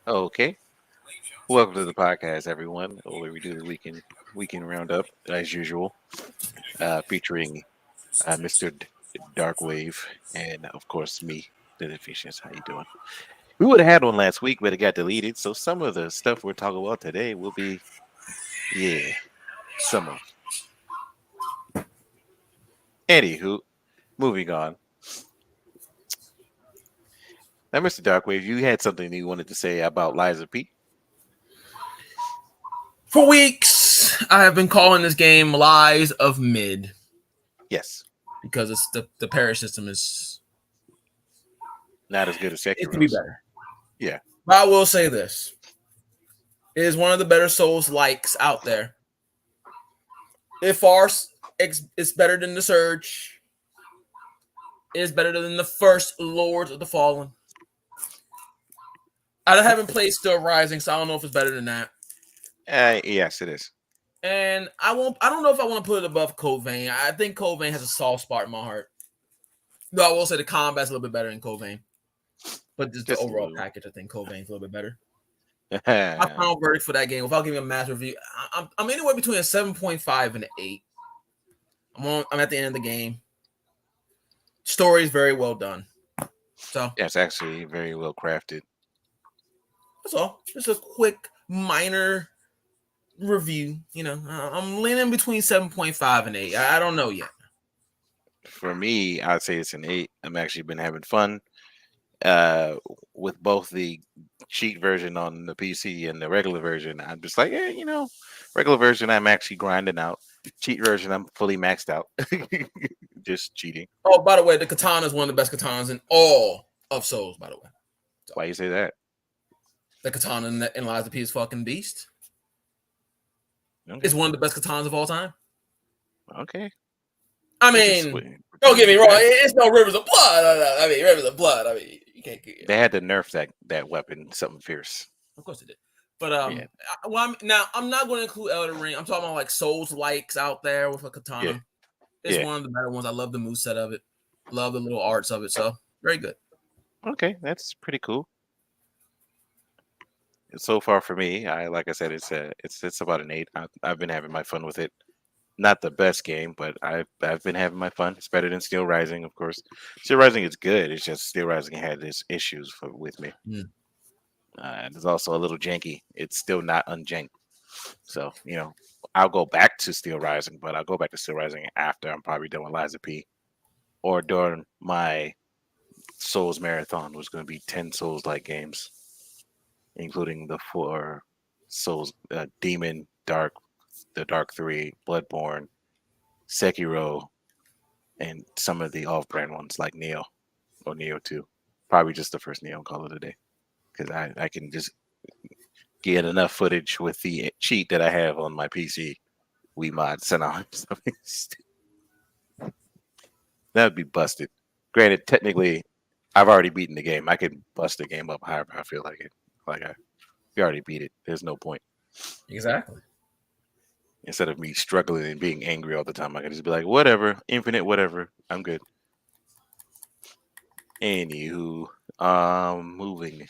Okay. Welcome to the podcast, everyone. Where we do the weekend roundup as usual, featuring Mr. Darkwave and of course me, the Deficients. How you doing? We would have had one last week, but it got deleted. So some of the stuff we're talking about today will be, yeah, some of. Anywho, moving on. Now, Mr. Darkwave, you had something you wanted to say about Liza P. For weeks, I have been calling this game Lies of Mid Yes, because it's the parish system is not as good as it could be Sekiro's. better. Yeah, But I will say this: it is one of the better Souls likes out there. It's better than the Surge. It is better than the first Lords of the Fallen. I haven't played Still Rising, so I don't know if it's better than that. yes, it is. And I don't know if I want to put it above Code Vein. I think Code Vein has a soft spot in my heart. Though I will say the combat's a little bit better in Code Vein. But just the Just a overall little. package, I think Code Vein's a little bit better. My final verdict for that game, without giving a mass review, I'm anywhere between a 7.5 and an 8. I'm at the end of the game. Story is very well done. So Yeah, it's actually very well crafted. that's all. Just a quick minor review. I'm leaning between 7.5 and 8. I don't know yet. For me, I'd say it's an 8. I'm actually been having fun with both the cheat version on the PC and the regular version. I'm just like, regular version I'm actually grinding out. Cheat version I'm fully maxed out. Just cheating. Oh, by the way, the katana is one of the best katanas in all of Souls, by the way. So, why you say that? The katana in Lies of P is fucking beast. Okay. It's one of the best katanas of all time. Okay. I mean, don't get me wrong. It's no Rivers of Blood. I mean, Rivers of Blood. I mean, you can't. They had to nerf that weapon something fierce. Of course it did. But I'm not going to include Elden Ring. I'm talking about like Souls likes out there with a katana. Yeah. It's one of the better ones. I love the moveset of it. Love the little arts of it. So very good. Okay, that's pretty cool. So far for me, like I said, it's about an 8. I've been having my fun with it. Not the best game, but I've been having my fun. It's better than Steel Rising, of course. Steel Rising is good. It's just Steel Rising had its issues with me. And it's also a little janky. It's still not unjanked. So I'll go back to Steel Rising, but I'll go back to Steel Rising after I'm probably done with Liza P, or during my Souls marathon, was going to be 10 Souls-like games, including the 4 Souls: Demon, Dark, the Dark 3, Bloodborne, Sekiro, and some of the off-brand ones like Neo or Neo 2. Probably just the first Neo, call it a day, because I can just get enough footage with the cheat that I have on my PC. Wiimods sent on something. That'd be busted. Granted, technically, I've already beaten the game. I can bust the game up however I feel like it. You already beat it. There's no point. Exactly. Instead of me struggling and being angry all the time, I can just be like, whatever, infinite, whatever. I'm good. Anywho, moving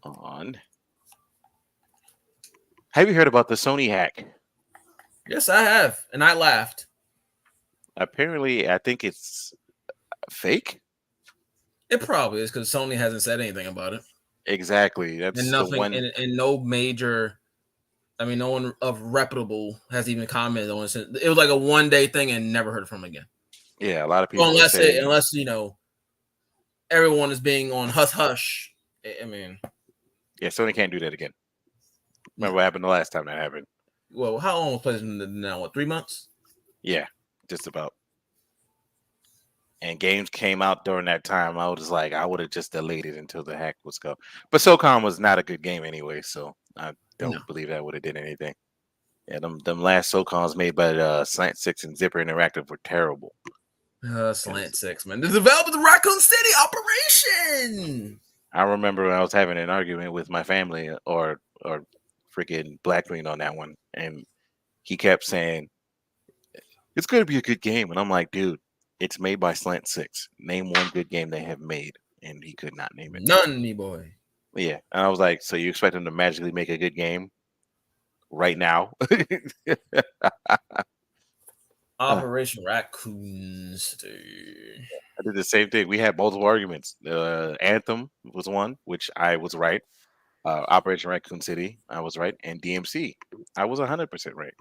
on. Have you heard about the Sony hack? Yes, I have, and I laughed. Apparently, I think it's fake. It probably is because Sony hasn't said anything about it. Exactly. That's and nothing, the one. and no major. I mean, no one of reputable has even commented on it. It was like a one-day thing and never heard from again. Yeah, a lot of people. Well, unless everyone is being on hush hush. I mean, yeah, Sony can't do that again. Remember what happened the last time that happened? Well, how long was PlayStation now? What, 3 months? Yeah, just about. And games came out during that time. I was like, I would have just delayed it until the hack was go. But SOCOM was not a good game anyway, so I don't believe that would have did anything. Yeah, them last SOCOMs made by Slant 6 and Zipper Interactive were terrible. Slant 6, man. The developers of Raccoon City Operation. I remember when I was having an argument with my family or freaking Black Queen on that one, and he kept saying, it's going to be a good game. And I'm like, dude, it's made by Slant 6. Name one good game they have made. And he could not name it. None, me boy. Yeah, and I was like, so you expect them to magically make a good game right now? Operation Raccoons, dude. I did the same thing. We had multiple arguments. Anthem was one, which I was right. Operation Raccoon City, I was right, and DMC, I was 100% right.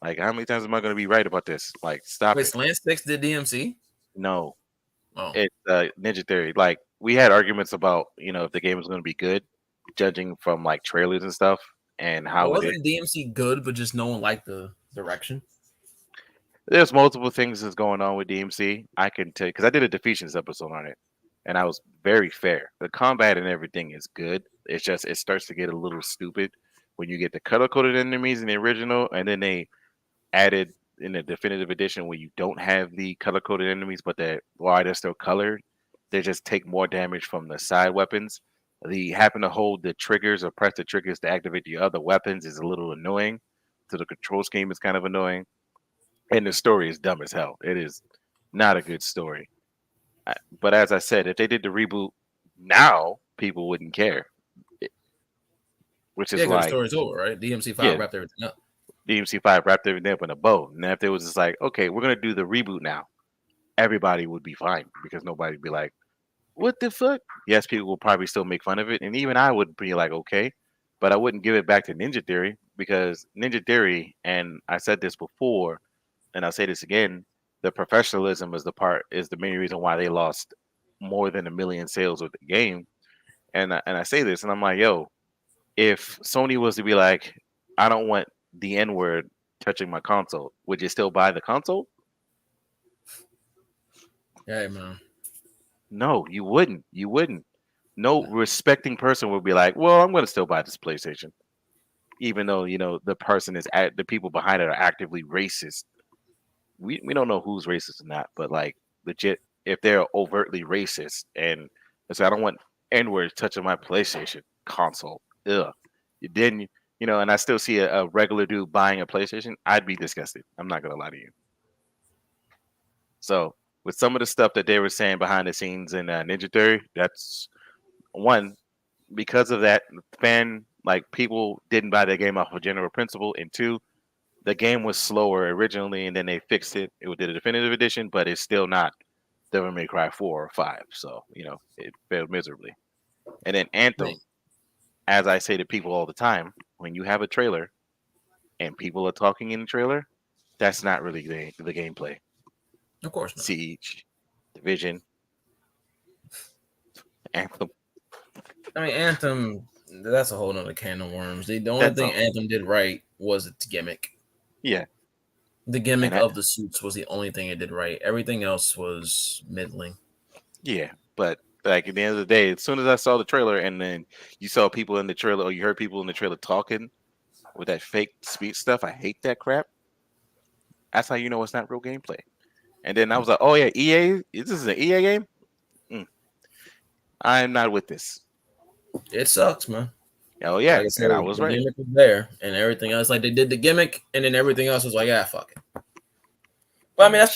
Like, how many times am I going to be right about this? Like, stop Wait, it. Slant Six did DMC? No, Oh, it's Ninja Theory. Like, we had arguments about if the game was going to be good, judging from like trailers and stuff, and but how it is. wasn't DMC good, but just no one liked the direction? There's multiple things that's going on with DMC. I can tell because I did a Defeations episode on it, and I was very fair. The combat and everything is good. It's just it starts to get a little stupid when you get the color coded enemies in the original, and then they added in the definitive edition where you don't have the color coded enemies, but that while they're still colored, they just take more damage from the side weapons. The happen to hold the triggers or press the triggers to activate the other weapons is a little annoying. So the control scheme is kind of annoying. And the story is dumb as hell. It is not a good story. But as I said, if they did the reboot now, people wouldn't care. Which Yeah, is because the like, story's over, right? DMC yeah, Five wrapped everything up. DMC5 wrapped everything up in a bow. And if they was just like, okay, we're gonna do the reboot now, everybody would be fine because nobody would be like, what the fuck? Yes, people will probably still make fun of it, and even I would be like, okay, but I wouldn't give it back to Ninja Theory because Ninja Theory, and I said this before, and I'll say this again, the professionalism is the main reason why they lost more than 1 million sales with the game. And I say this, and I'm like, yo, if Sony was to be like, I don't want the N word touching my console, would you still buy the console? Yeah, man. No, you wouldn't. You wouldn't. No respecting person would be like, well, I'm going to still buy this PlayStation, even though the person the people behind it are actively racist. We don't know who's racist or not, but like legit, if they're overtly racist and say I don't want N words touching my PlayStation console, ugh. Then and I still see a regular dude buying a PlayStation, I'd be disgusted. I'm not gonna lie to you. So with some of the stuff that they were saying behind the scenes in Ninja Theory, that's one because of that people didn't buy the game off of general principle, and two, the game was slower originally, and then they fixed it. It did a definitive edition, but it's still not Devil May Cry 4 or 5. So it failed miserably. And then Anthem, as I say to people all the time, when you have a trailer and people are talking in the trailer, that's not really the gameplay. Of course not. Siege, Division, Anthem. I mean, Anthem, that's a whole nother can of worms. The only thing Anthem did right was its gimmick. Yeah. The gimmick of the suits was the only thing it did right. Everything else was middling. Yeah, but like at the end of the day, as soon as I saw the trailer and then you saw people in the trailer or you heard people in the trailer talking with that fake speech stuff, I hate that crap. That's how you know it's not real gameplay. And then I was like, oh yeah, EA, this is an EA game? I'm not with this. It sucks, man. Oh yeah, like I said, and I was right. The gimmick was there, and everything else, like they did the gimmick, and then everything else was like, yeah, fuck it. But I mean,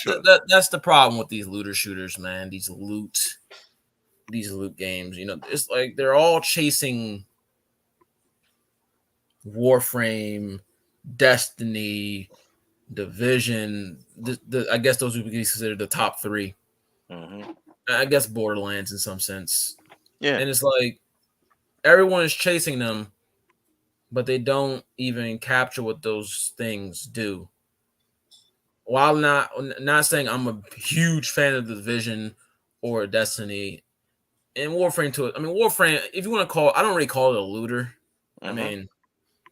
that's the problem with these looter shooters, man. These loot games, it's like they're all chasing Warframe, Destiny, Division. I guess those would be considered the top 3. Mm-hmm. I guess Borderlands in some sense. Yeah, and it's like everyone is chasing them, but they don't even capture what those things do. While not saying I'm a huge fan of the Division or Destiny and Warframe to it. I mean, Warframe, if you want to call, I don't really call it a looter. I mean,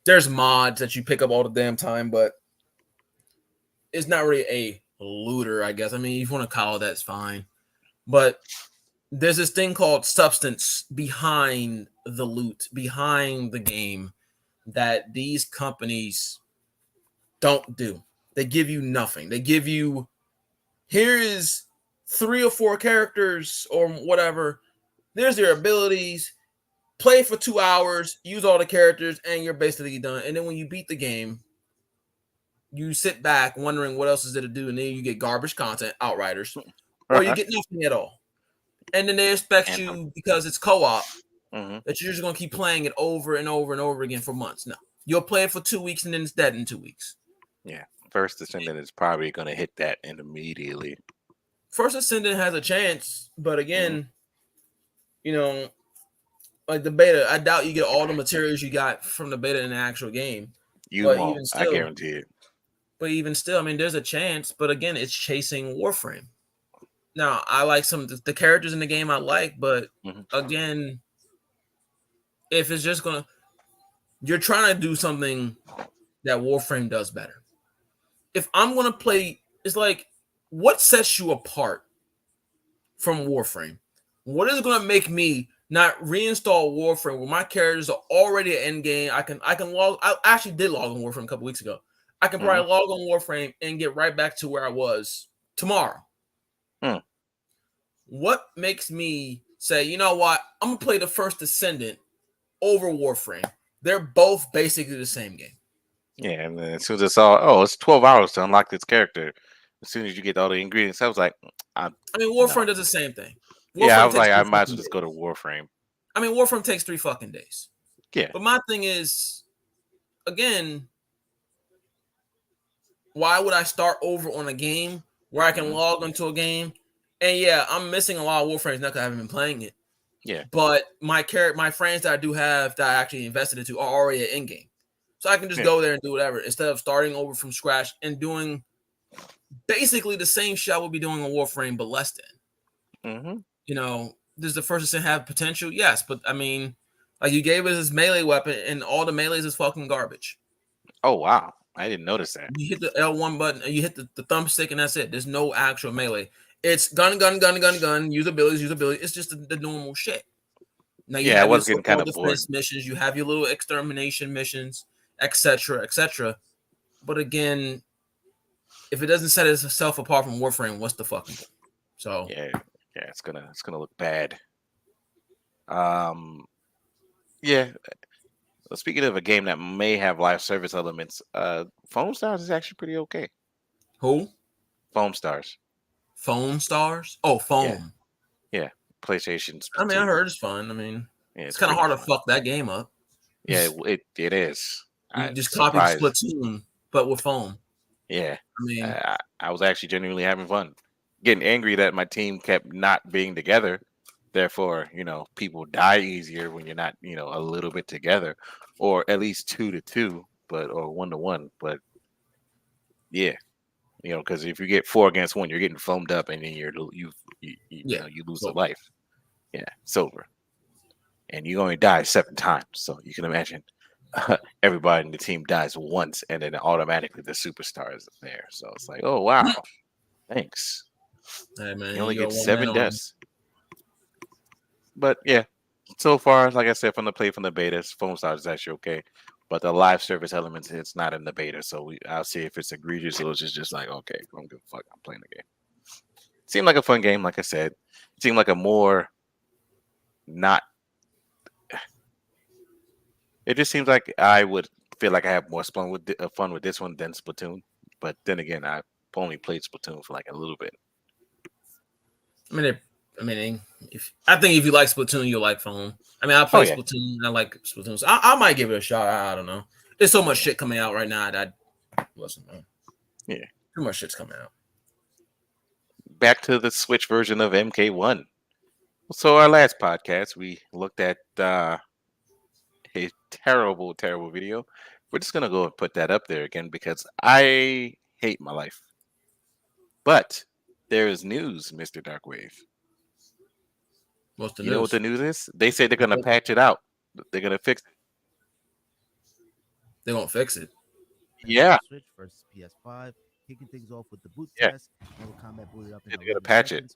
there's mods that you pick up all the damn time, but it's not really a looter, I guess. I mean, if you want to call it, that's fine. But there's this thing called substance behind the loot, behind the game, that these companies don't do. They give you nothing. They give you, here is 3 or 4 characters or whatever. There's their abilities. Play for 2 hours, use all the characters, and you're basically done. And then when you beat the game, you sit back wondering what else is there to do, and then you get garbage content, Outriders, or you get nothing at all. And then they expect you, because it's co-op, that you're just gonna keep playing it over and over and over again for months. No, you'll play it for 2 weeks and then it's dead in 2 weeks. Yeah, First Descendant is probably gonna hit that immediately. First Ascendant has a chance, but again, like the beta, I doubt you get all the materials you got from the beta in the actual game. You won't. I guarantee it. But even still, I mean, there's a chance. But again, it's chasing Warframe. Now, I like some of the characters in the game I like, but again, if it's just you're trying to do something that Warframe does better. If I'm gonna play, it's like, what sets you apart from Warframe? What is gonna make me not reinstall Warframe where my characters are already at end game? I can log. I actually did log on Warframe a couple weeks ago. I can probably log on Warframe and get right back to where I was tomorrow. What makes me say, you know what? I'm gonna play the First Descendant over Warframe. They're both basically the same game. Yeah, and then as soon as I saw, it's 12 hours to unlock this character. As soon as you get all the ingredients, I was like, I mean, Warframe does the same thing. Warframe I was like, I might as well just go to Warframe. I mean, Warframe takes 3 fucking days. Yeah. But my thing is, again, why would I start over on a game where I can log into a game? And yeah, I'm missing a lot of Warframes now because I haven't been playing it. Yeah. But my friends that I do have that I actually invested into are already at in game. So I can just go there and do whatever instead of starting over from scratch and doing basically the same shit I would be doing on Warframe, but less than. Does the First Ascent have potential? Yes, but I mean, like, you gave us this melee weapon and all the melees is fucking garbage. Oh, wow. I didn't notice that. You hit the L1 button and you hit the thumbstick and that's it. There's no actual melee. It's gun, usability. It's just the normal shit. Now I was getting kind of bored. Missions, you have your little extermination missions, etc. But again, if it doesn't set itself apart from Warframe, what's the fucking point? So it's gonna look bad. Speaking of a game that may have live service elements, Foam Stars is actually pretty okay. Who? Foam Stars. Foam Stars? Oh, Foam. Yeah. PlayStation's. I mean, I heard it's fun. I mean, it's kind of hard to fuck that game up. Yeah, it is. You just copied Splatoon, but with Foam. Yeah. I mean, I was actually genuinely having fun. Getting angry that my team kept not being together. Therefore, people die easier when you're not, a little bit together, or at least 2-2, or 1-1. But yeah, because if you get 4 against 1, you're getting foamed up, and then you lose a life. Yeah, it's over, and you only die 7 times. So you can imagine everybody in the team dies once, and then automatically the superstar is there. So it's like, oh wow, thanks. Hey man, you only get 7 deaths. But yeah, so far, like I said, from the beta, Foam Stars is actually okay. But the live service elements, it's not in the beta. So I'll see if it's egregious or it's just like, okay, I don't give a fuck. I'm playing the game. Seemed like a fun game, like I said. Seemed like a more not. It just seems like I would feel like I have more fun with this one than Splatoon. But then again, I've only played Splatoon for like a little bit. I think if you like Splatoon, you'll like Foam. I mean, I play Splatoon. I like Splatoon. So I might give it a shot. I don't know. There's so much shit coming out right now. Listen, man. Yeah, too much shit's coming out. Back to the Switch version of MK1. So our last podcast, we looked at a terrible, terrible video. We're just gonna go and put that up there again because I hate my life. But there is news, Mr. Darkwave. What's the news? You know what the news is? They say they're gonna patch it out. They're gonna fix it. They won't fix it. Yeah. Switch versus PS5. Kicking things off with the boot test. Mortal Kombat booted up in they're gonna patch it.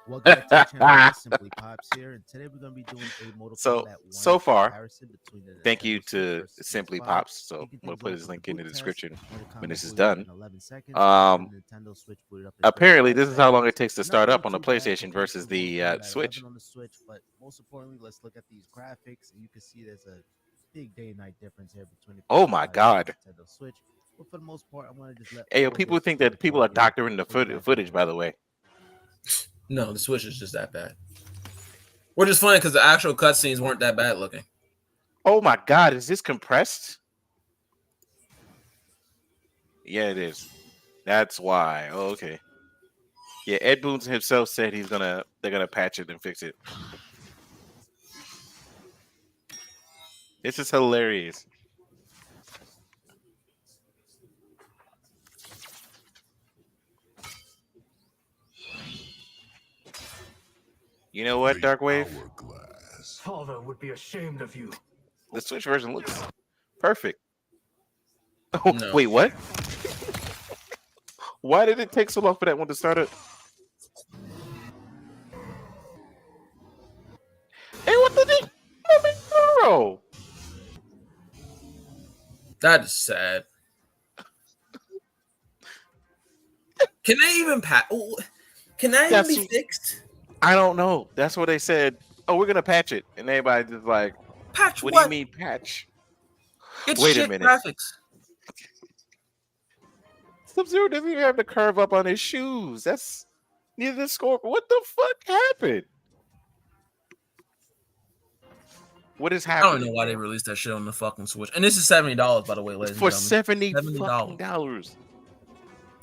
Welcome back to the channel. Simply Pops here, and today we're gonna be doing a Mortal Kombat 1 so far. comparison between the thank you to Simply Pops. So we'll put his link in the description when this is done. Apparently, this is how long it takes to start up on the PlayStation versus the Switch. On the Switch, but most importantly, let's look at these graphics, and you can see there's a big day and night difference here between the oh my god. Nintendo Switch. But for the most part, I want to just let people think that people are doctoring the footage, by the way. No, the Switch is just that bad. Which is funny because the actual cutscenes weren't that bad looking. Oh my God, is this compressed? Yeah, it is. That's why. Oh, okay. Yeah, Ed Boon himself said they're gonna patch it and fix it. This is hilarious. You know what, Darkwave? Father would be ashamed of you. The Switch version looks perfect. Oh, No. wait, what? Why did it take so long for that one to start up? Hey, what the bro? That is sad. Can they even Can that even be fixed? I don't know. That's what they said. Oh, we're gonna patch it, and everybody just like, Patch what what? do you mean patch? It's Wait a shit minute. graphics. Sub-Zero doesn't even have the curve up on his shoes. That's neither the Scorpion. What the fuck happened? What is I happening? don't know why they released that shit on the fucking Switch. And this is $70, by the way, ladies For and gentlemen. $70.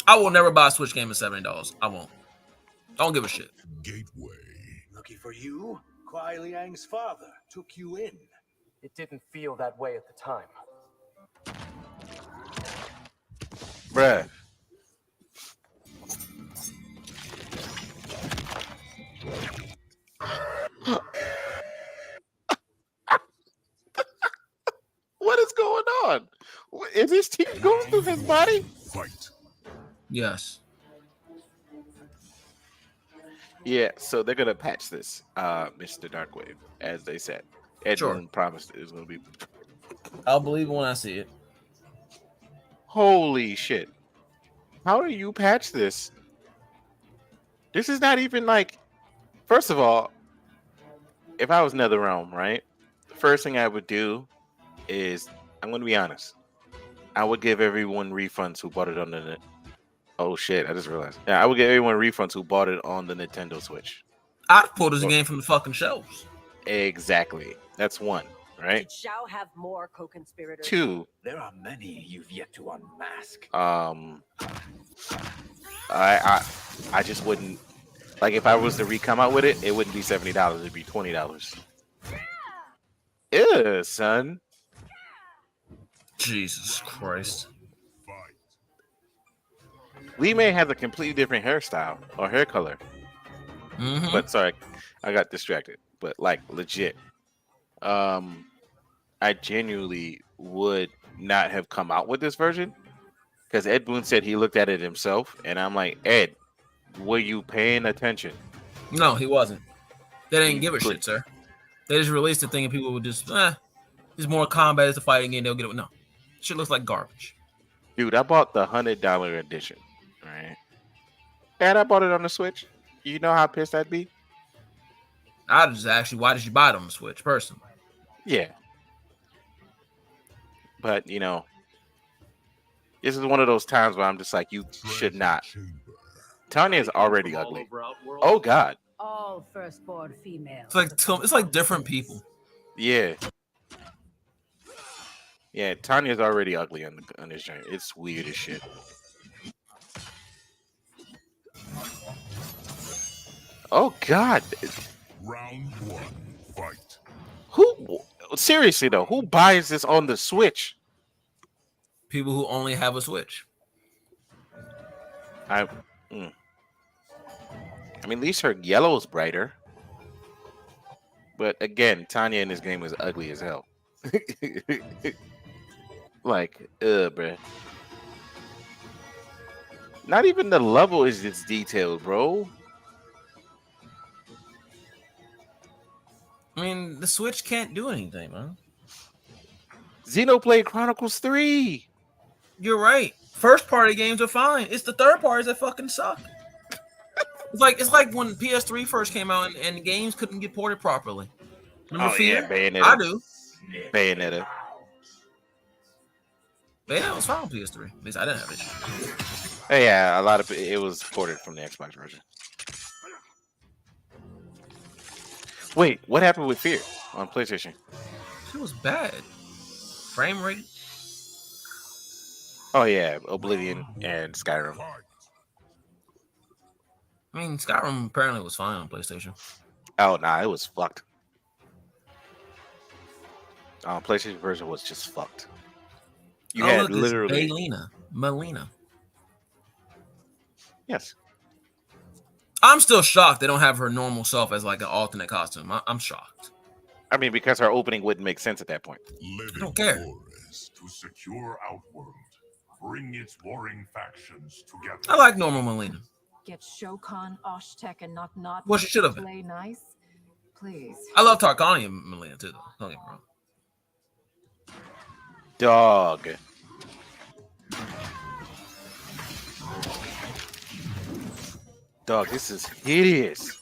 I will never buy a Switch game at $70. I won't. I don't give a shit. Gateway. Lucky for you, Kuai Liang's father took you in. It didn't feel that way at the time. Bruh. What is going on? Is his teeth going through his body? Fight. Yes. Yeah, so they're gonna patch this, Mr. Darkwave, as they said. Edwin promised it was gonna be. I'll believe it when I see it. Holy shit! How do you patch this? This is not even like. First of all, if I was NetherRealm, right, the first thing I would do is, I'm gonna be honest, I would give everyone refunds who bought it on the. Oh shit! I just realized. Yeah, I would give everyone refunds who bought it on the Nintendo Switch. I'd pull this game from the fucking shelves. Exactly. That's one, right? Did Shao have more co-conspirators? Two. There are many you've yet to unmask. I just wouldn't like if I was to re-come out with it. It wouldn't be $70. It'd be $20. Ew, son. Jesus Christ. Lee May has a completely different hairstyle or hair color. Mm-hmm. But sorry, I got distracted. But like legit, I genuinely would not have come out with this version because Ed Boon said he looked at it himself, and I'm like, Ed, were you paying attention? No, he wasn't. They didn't give a shit, sir. They just released the thing and people would just, there's more combat, it's a fighting game, they'll get it. No. Shit looks like garbage. Dude, I bought the $100 edition, right? And I bought it on the Switch. You know how pissed I'd be? I just actually, why did you buy it on the Switch, personally? Yeah. But, you know, this is one of those times where I'm just like, you should not. Tanya is already ugly. Oh, God. All firstborn females. It's like different people. Yeah. Yeah, Tanya's already ugly on this joint. It's weird as shit. Oh, God. Round one. Fight. Who? Seriously, though, who buys this on the Switch? People who only have a Switch. I mean, at least her yellow's brighter. But again, Tanya in this game is ugly as hell. Like, bruh. Not even the level is this detailed, bro. I mean, the Switch can't do anything, man. Xenoblade Chronicles 3. You're right. First party games are fine. It's the third parties that fucking suck. It's like when PS3 first came out and games couldn't get ported properly. Remember Fear? Yeah, Bayonetta. I do. Bayonetta. Bayonetta was fine on PS3. At least I didn't have it. Yeah, a lot of it was ported from the Xbox version. Wait, what happened with Fear on PlayStation? It was bad. Frame rate. Oh yeah, Oblivion and Skyrim. Fight. I mean, Skyrim apparently was fine on PlayStation. Oh nah, it was fucked. PlayStation version was just fucked. You had look, it's literally Melina. yes. I'm still shocked they don't have her normal self as like an alternate costume. I'm shocked. I mean, because her opening wouldn't make sense at that point. Living don't care. forest to secure Outworld. Bring its warring factions together. I like normal Melina. Get Shokan, Oshtek, and Not Well, she should have been. play nice. Please. I love Tarkanian Melina too, though. Don't get me wrong. Dog. Dog, this is hideous.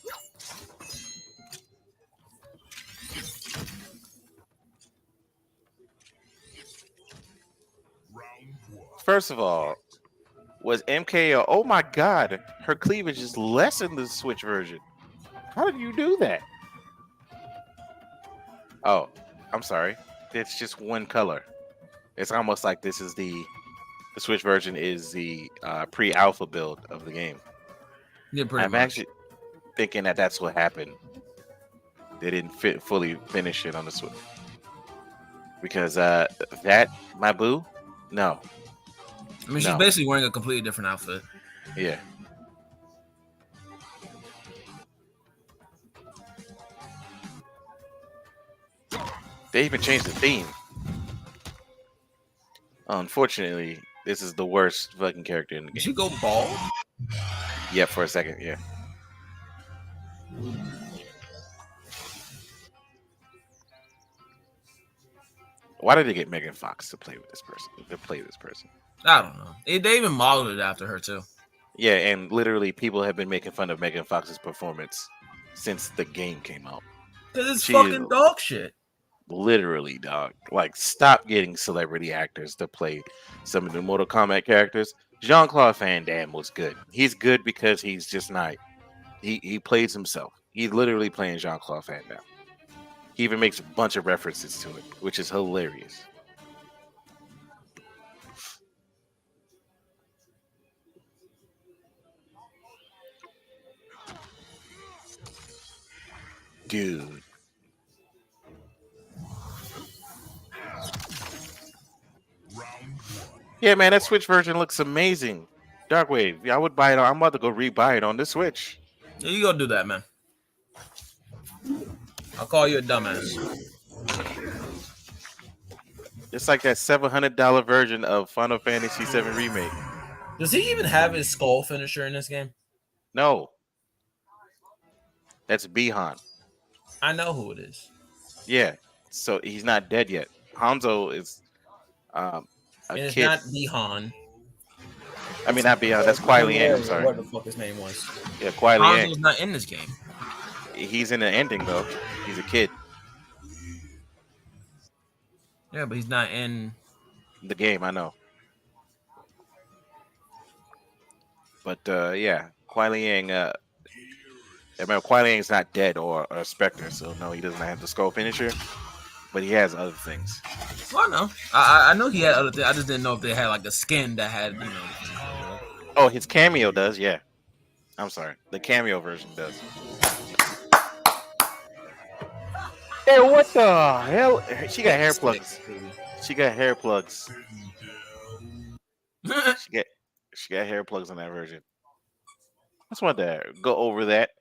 Round one. First of all, was MKO? Oh my god, her cleavage is less in the Switch version. How did you do that? Oh, I'm sorry. It's just one color. It's almost like this is the Switch version is the pre-alpha build of the game. Yeah, pretty I'm much. actually thinking that that's what happened. They didn't fully finish it on the Switch because that my boo, no, I mean, she's no. basically wearing a completely different outfit. Yeah. They even changed the theme. Unfortunately, this is the worst fucking character in the Did game. she go bald? Yeah, for a second, yeah. Why did they get Megan Fox to play with this person? To play this person? I don't know. They even modeled it after her too. Yeah, and literally people have been making fun of Megan Fox's performance since the game came out. Cause it's She fucking is- dog shit. Literally, dog. Like, stop getting celebrity actors to play some of the Mortal Kombat characters. Jean-Claude Van Damme was good. He's good because he's just not. He plays himself. He's literally playing Jean-Claude Van Damme. He even makes a bunch of references to it, which is hilarious. Dude. Round one. Yeah, man, that Switch version looks amazing. Darkwave, I would buy it. I'm about to go rebuy it on the Switch. Yeah, you go do that, man. I'll call you a dumbass. It's like that $700 version of Final Fantasy VII Remake. Does he even have his skull finisher in this game? No. That's Bihan. I know who it is. Yeah. So he's not dead yet. Hanzo is a And it's kid. not Bihan. I mean, not Bihan. That's Kuai Liang. I'm sorry. What the fuck his name was? Yeah, Kuai Liang. Hanzo's not in this game. He's in the ending, though. He's a kid. Yeah, but he's not in. The game, I know. But, yeah. Kuai Liang, remember, Kuai Liang's not dead or a Spectre, so no, he doesn't have the skull finisher. But he has other things. Well, I know. I know he had other things. I just didn't know if they had like a skin that had, you know. Oh, his cameo does, yeah. I'm sorry. The cameo version does. Hey, what the hell? She got hair plugs. She got hair plugs. She got hair plugs in that version. I just wanted to go over that.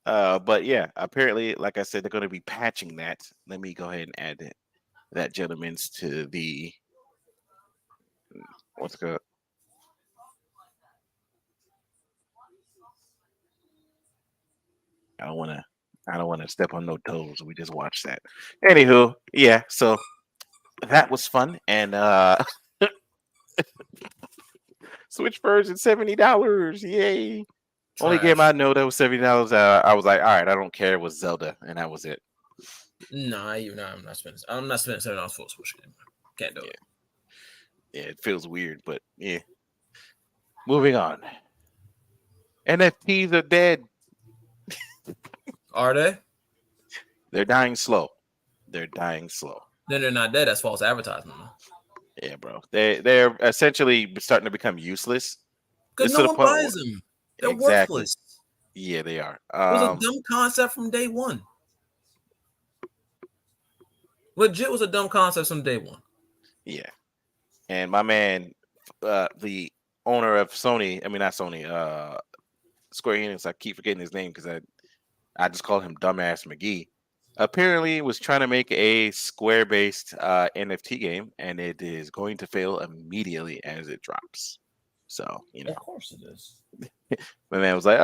But yeah, apparently, like I said, they're going to be patching that. Let me go ahead and add that gentleman's to the what's it called? I don't want to step on no toes. We just watched that. Anywho, yeah, so that was fun. And Switch version $70. Yay. Only game I know that was $70. I was like, all right, I don't care. It was Zelda, and that was it. No, I'm not spending. I'm not spending $7 for a Switch game. Can't do it. Yeah, it feels weird, but yeah. Moving on. NFTs are dead. Are they? They're dying slow. They're dying slow. Then they're not dead. That's false advertisement. Yeah, bro. They're essentially starting to become useless. Because It's no to the one point buys where- them. They're Exactly. worthless. Yeah, they are. It was a dumb concept from day one. Legit was a dumb concept from day one. Yeah. And my man, the owner of Sony, I mean not Sony, Square Enix, I keep forgetting his name because I just call him Dumbass McGee. Apparently was trying to make a Square-based NFT game, and it is going to fail immediately as it drops. So, you know, Of course it is. my man was like,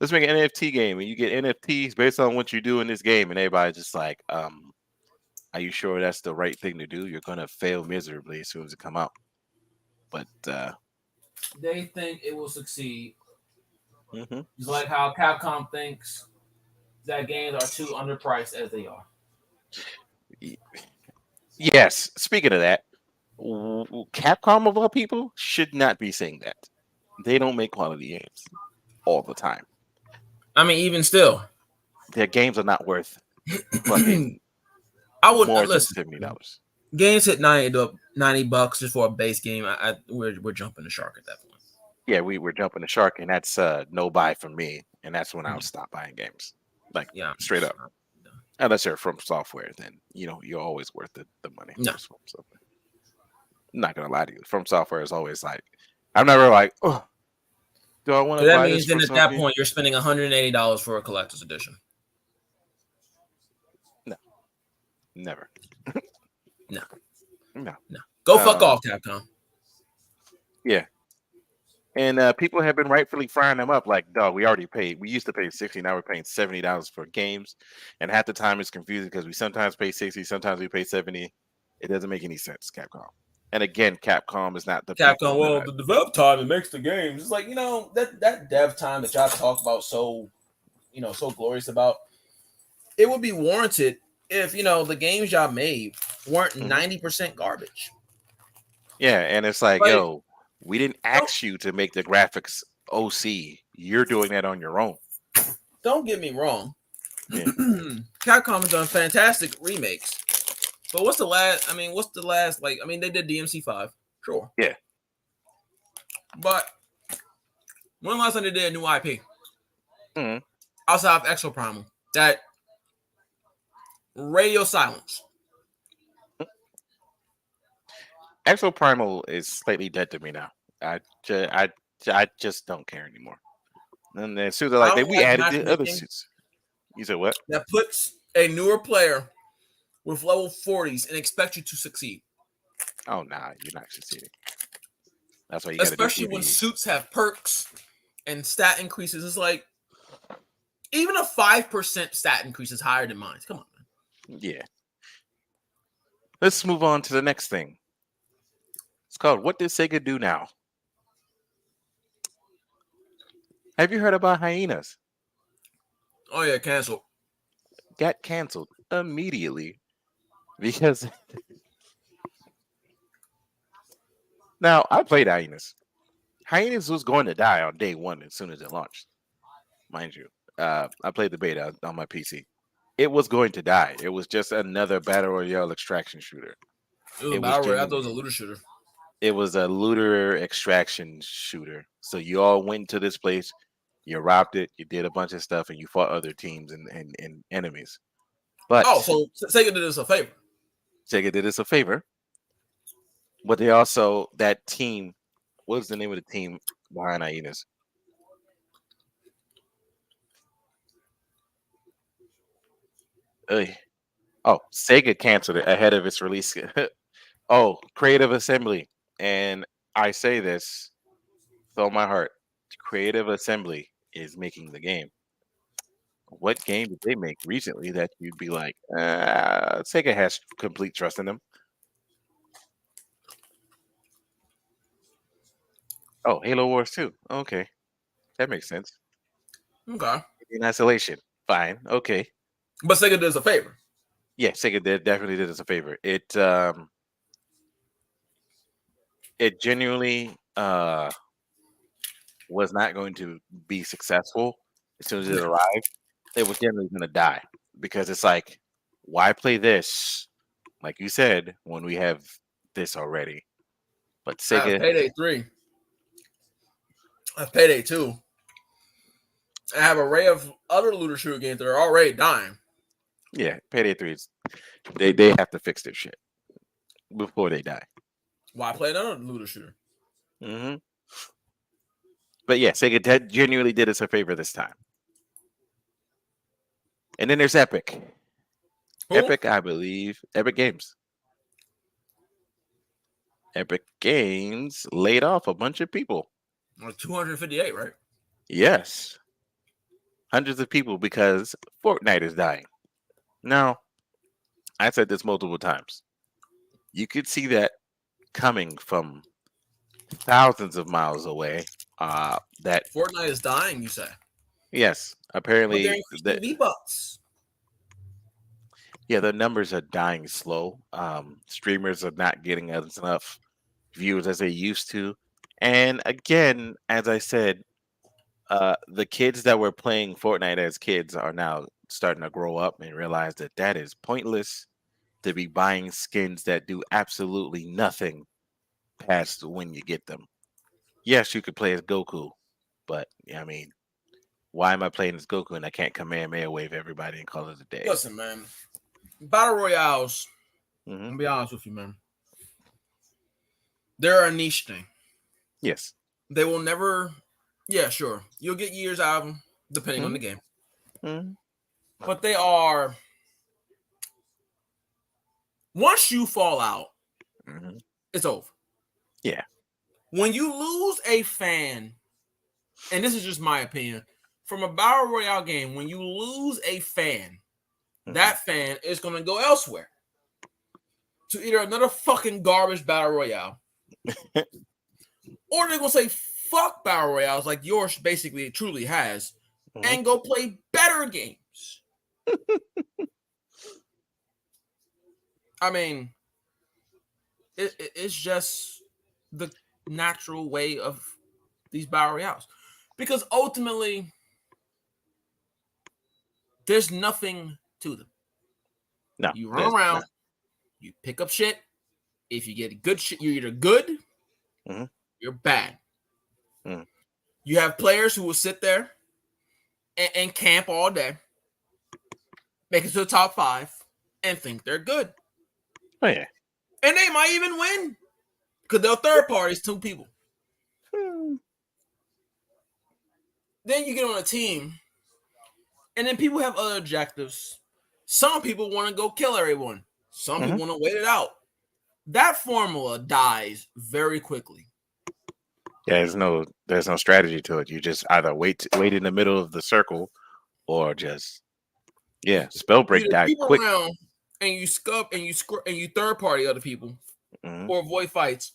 let's make an NFT game, and you get NFTs based on what you do in this game, and everybody's just like, are you sure that's the right thing to do? You're gonna fail miserably as soon as it come out. But They think it will succeed. mhm. It's like how Capcom thinks that games are too underpriced as they are. Yes, speaking of that, Capcom of all people should not be saying that. They don't make quality games all the time. I mean, even still, Their games are not worth fucking I would more than listen. $70. Games hit $90 just for a base game. We're jumping the shark at that point. Yeah, we're jumping the shark, and that's no buy from me, and that's when I'll stop buying games. Like Yeah, straight up. Unless you're from software, then you're always worth the money. No. So, I'm not gonna lie to you. From software is always like, I'm never like, oh, do I want to That buy means this? then at that point you're spending $180 for a collector's edition. Never. No. No. Go fuck off, Capcom. Yeah. And people have been rightfully frying them up. Like, dog, we already paid. We used to pay $60. Now we're paying $70 for games, and half the time it's confusing because we sometimes pay $60, sometimes we pay $70. It doesn't make any sense, Capcom. And again, Capcom is not the Capcom, people well, that the develop time it makes the games. It's like, that dev time that y'all talk about so glorious about, it would be warranted if the games y'all made weren't 90% garbage. Yeah, and it's like, Like, yo, we didn't ask you to make the graphics OC. You're doing that on your own. Don't get me wrong. Yeah. Capcom has done fantastic remakes. But what's the last they did DMC5. Sure. Yeah. But when last time they did a new IP? Mhm. Outside of Exo Primal. That radio silence. Exo Primal is slightly dead to me now. I just don't care anymore. And as soon as I like don't we like added the other matchmaking. suits. You said what? That puts a newer player with level 40s and expect you to succeed. Oh nah, you're not succeeding. That's why you got to do Especially when PvE. suits have perks and stat increases. It's like even a 5% stat increase is higher than mine. Come on, man. Yeah. Let's move on to the next thing. It's called What Did Sega Do Now? Have you heard about Hyenas? Oh yeah, cancel. Got canceled immediately because now I played Hyenas. Hyenas was going to die on day one as soon as it launched. Mind you, I played the beta on my PC. It was going to die. It was just another battle royale extraction shooter. It was a looter shooter. It was a looter extraction shooter. So you all went to this place, you robbed it, you did a bunch of stuff, and you fought other teams and enemies. But So Sega did us a favor. Sega did us a favor. But they also, that team, what was the name of the team behind Hyenas? Oh, Sega canceled it ahead of its release. Oh, Creative Assembly. And I say this with all my heart. Creative Assembly is making the game. What game did they make recently that you'd be like, Sega has complete trust in them? Oh, Halo Wars 2. Okay. That makes sense. Okay. In isolation. Fine. Okay. But Sega did us a favor. Yeah, Sega definitely did us a favor. It genuinely was not going to be successful as soon as it arrived. It was generally going to die because it's like Why play this, like you said, when we have this already? But I have Sega, Payday 3. I have Payday 2. I have an array of other looter shooter games that are already dying. yeah, Payday 3 is they have to fix their shit before they die. Why play another looter shooter? Hmm But yeah, Sega genuinely did us a favor this time. And then there's Epic. Who? Epic, I believe, Epic Games. Epic Games laid off a bunch of people. Like 258, right? Yes. Hundreds of people because Fortnite is dying. Now, I said this multiple times. You could see that coming from thousands of miles away. That Fortnite is dying, you say? yes, But apparently they're increasing V-Bucks. yeah, the numbers are dying slow. Streamers are not getting as enough viewers as they used to. And again, as I said, the kids that were playing Fortnite as kids are now starting to grow up and realize that that is pointless to be buying skins that do absolutely nothing past when you get them. Yes, you could play as Goku, but I mean, why am I playing as Goku and I can't Kamehameha wave everybody and call it a day? Listen, man. Battle Royales, Mhm. I'll be honest with you, man. They're a niche thing. Yes. They will never, yeah, sure. You'll get years out of them, depending on the game. Mhm. But they are, once you fall out, Mhm. it's over. Yeah. When you lose a fan, and this is just my opinion, from a Battle Royale game, when you lose a fan, that fan is going to go elsewhere to either another fucking garbage Battle Royale, or they're going to say, fuck Battle Royales like yours basically truly has, and go play better games. I mean, it's just the natural way of these Battle Royales. Because ultimately, there's nothing to them. No. You run around, you pick up shit. If you get good shit, you're either good, you're bad. You have players who will sit there and camp all day, make it to the top 5, and think they're good. Oh, yeah. And they might even win because they're third parties, 2 people. Then you get on a team, and then people have other objectives. Some people want to go kill everyone. Some people want to wait it out. That formula dies very quickly. Yeah, there's no strategy to it. You just either wait in the middle of the circle, or just spell break died quick. Around and you scub and you third party other people, or avoid fights,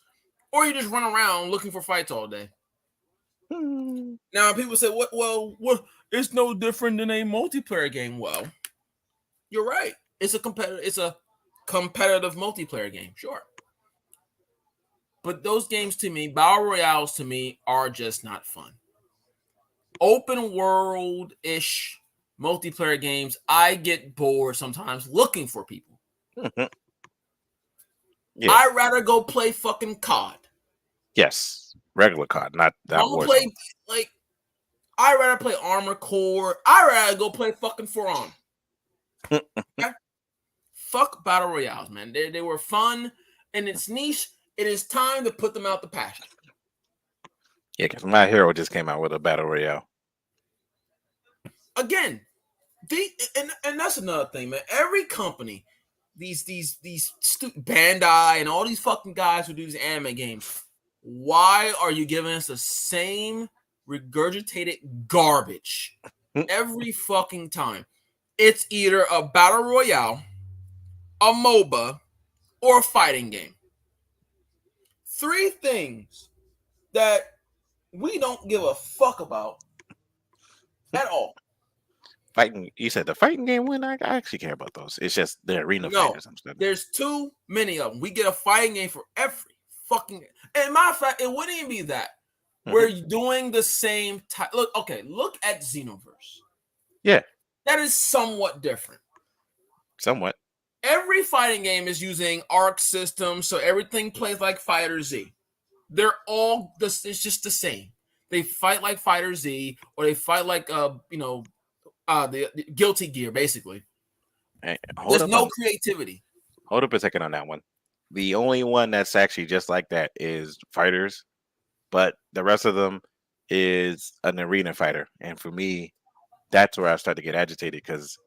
or you just run around looking for fights all day. Now people say, "What? Well, it's no different than a multiplayer game." Well, you're right. It's a competitive multiplayer game, sure. But those games to me, Battle Royales to me, are just not fun. Open world-ish multiplayer games, I get bored sometimes looking for people. Yeah. I'd rather go play fucking COD. Yes, regular COD, not that. I'm gonna play I'd rather play Armored Core. I'd rather go play fucking For Honor. Okay? Fuck Battle Royales, man. They were fun, and it's niche. It is time to put them out the pasture. Yeah, because My Hero just came out with a Battle Royale. Again, and that's another thing, man. Every company, these Bandai and all these fucking guys who do these anime games, why are you giving us the same regurgitated garbage every fucking time? It's either a Battle Royale, a MOBA, or a fighting game. 3 things that we don't give a fuck about at all. Fighting, you said the fighting game win. I actually care about those. It's just the arena fighters. There's too many of them. We get a fighting game for every fucking game. And matter of fact, it wouldn't even be that. We're doing the same type. Look at Xenoverse. Yeah. That is somewhat different. Somewhat. Every fighting game is using Arc systems, so everything plays like Fighter Z. They're all this. It's just the same. They fight like Fighter Z, or they fight like the Guilty Gear, basically. Hey, There's no creativity. Hold up a second on that one. The only one that's actually just like that is Fighters, but the rest of them is an arena fighter. And for me, that's where I start to get agitated because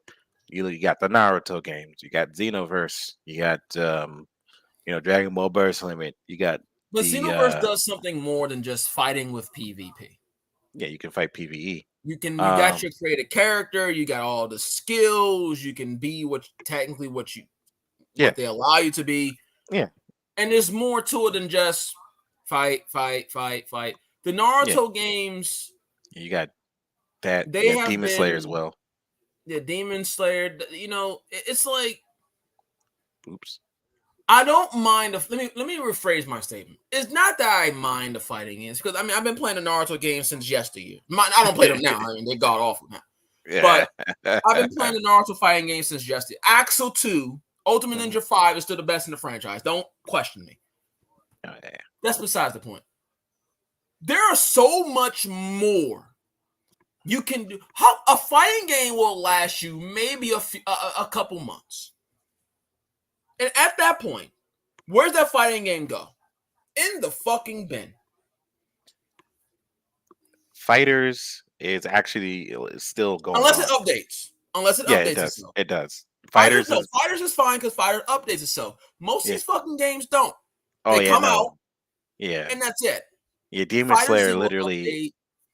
you got the Naruto games, you got Xenoverse, you got Dragon Ball Burst Limit, you got But Xenoverse does something more than just fighting with PvP. Yeah, you can fight PvE. You got your creative character, you got all the skills, you can be what they allow you to be. Yeah. And there's more to it than just fight. The Naruto games, you got that they have Demon Slayer as well. The Demon Slayer, it's like, oops. I don't mind. Let me rephrase my statement. It's not that I mind the fighting games because I've been playing the Naruto games since yesteryear. I don't play them now. I mean, they're god awful now. Yeah. But I've been playing the Naruto fighting games since yesterday. Axel 2, Ultimate Ninja 5 is still the best in the franchise. Don't question me. Oh, yeah. That's besides the point. There are so much more you can do. How a fighting game will last you maybe a couple months. And at that point, where's that fighting game go? In the fucking bin. Fighters is actually still going Unless on. it updates. It does. itself. It does. Fighters is fine because Fighters updates itself. Most of these fucking games don't. They come out. Yeah. And that's it. Yeah, Demon Slayer literally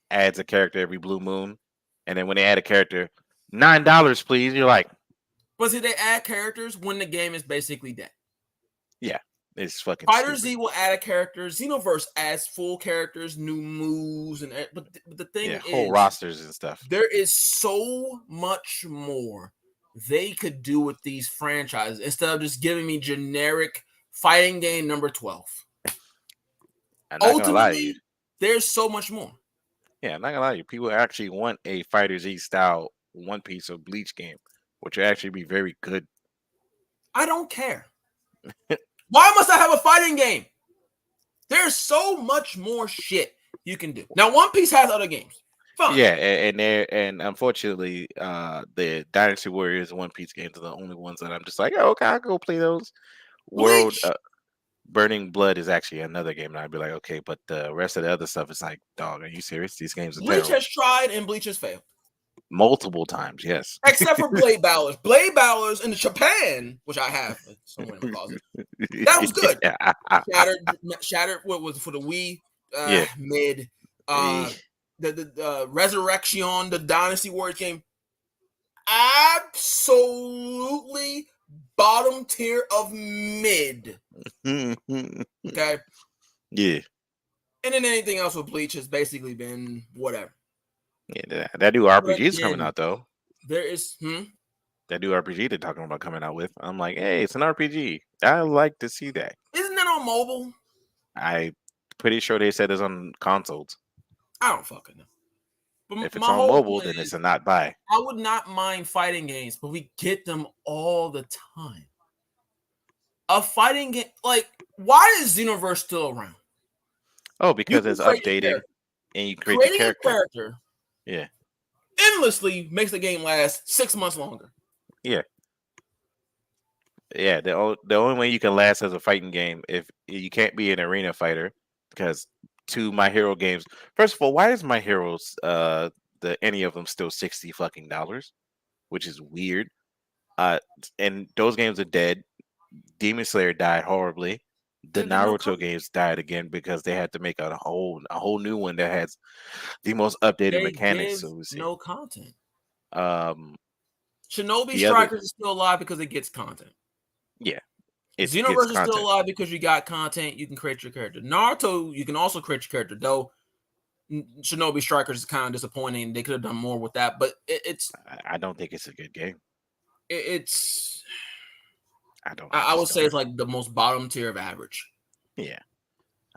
adds a character every blue moon. And then when they add a character, $9, please. You're like, but see, they add characters when the game is basically dead. Yeah, it's fucking Fighter stupid. Z will add a character. Xenoverse adds full characters, new moves, but the thing is, whole rosters and stuff. There is so much more they could do with these franchises instead of just giving me generic fighting game number 12. I'm not gonna lie to you. There's so much more. Yeah, I'm not gonna lie to you. People actually want a Fighter Z style One Piece or Bleach game, which would actually be very good. I don't care. Why must I have a fighting game? There's so much more shit you can do. Now, One Piece has other games. Fine. Yeah, and unfortunately, the Dynasty Warriors One Piece games are the only ones that I'm just like, oh, okay, I'll go play those. Bleach. Burning Blood is actually another game, and I'd be like, okay, but the rest of the other stuff is like, dog, are you serious? These games are Bleach terrible. has tried and Bleach has failed. Multiple times, yes. Except for Blade Ballers. Blade Ballers in Japan, which I have somewhere in my closet. That was good. Shattered. What was it for the Wii? Mid. The Resurrection, the Dynasty Warriors game. Absolutely bottom tier of mid. Okay. Yeah. And then anything else with Bleach has basically been whatever. Yeah, that new RPG is coming out though. There is that new RPG they're talking about coming out with. I'm like, hey, it's an RPG. I like to see that. Isn't that on mobile? I'm pretty sure they said it's on consoles. I don't fucking know. But if it's on mobile, then it's a not buy. I would not mind fighting games, but we get them all the time. A fighting game, like, why is Xenoverse still around? Oh, because it's updated and you create a character. Yeah. Endlessly makes the game last 6 months longer. Yeah. Yeah. The only way you can last as a fighting game, if you can't be an arena fighter, because 2 My Hero games. First of all, why is My Heroes any of them still $60 fucking dollars? Which is weird. And those games are dead. Demon Slayer died horribly. The Naruto games died again because they had to make a whole new one that has the most updated mechanics. So no content. Shinobi Strikers is still alive because it gets content. Yeah. Xenoverse is still alive because you got content. You can create your character. Naruto, you can also create your character. Though Shinobi Strikers is kind of disappointing. They could have done more with that, but it's. I don't think it's a good game. It's. I would say it's like the most bottom tier of average. Yeah.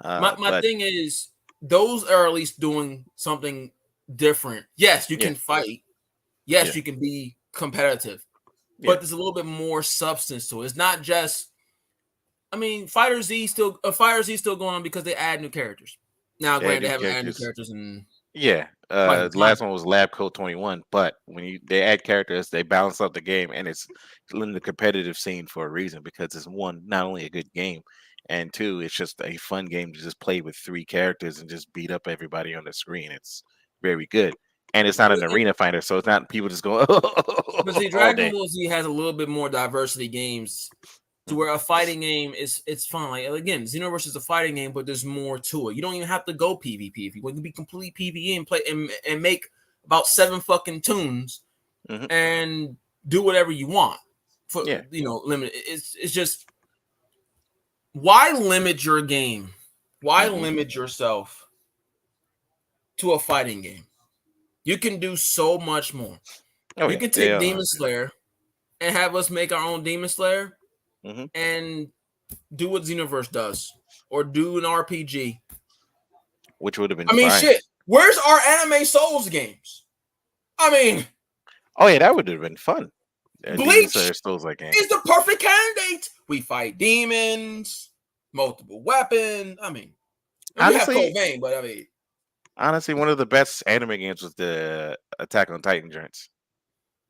My thing is, those are at least doing something different. Yes, you can fight. Yes, you can be competitive. Yeah. but there's a little bit more substance to it. It's not just. I mean, Fighter Z still going on because they add new characters. Now, granted, they haven't added new characters in. Yeah, the last one was Lab Coat 21, but when they add characters, they balance out the game, and it's in the competitive scene for a reason because it's one, not only a good game, and two, it's just a fun game to just play with 3 characters and just beat up everybody on the screen. It's very good, and it's not an arena fighter, so it's not people just going. But see, Dragon Ball Z has a little bit more diversity games. To where a fighting game it's fun. Like again, Xenoverse is a fighting game, but there's more to it. You don't even have to go PvP if you want to be complete PvE and play and make about 7 fucking tunes and do whatever you want. For limit. It's just why limit your game? Why limit yourself to a fighting game? You can do so much more. You can take Demon Slayer and have us make our own Demon Slayer. And do what Xenoverse does, or do an RPG, which would have been. I mean, shit. Where's our Anime Souls games? I mean, oh yeah, that would have been fun. Bleach Souls like game is the perfect candidate. We fight demons, multiple weapons. I mean, honestly, we have Code Vein, but I mean, honestly, one of the best anime games was the Attack on Titan joints.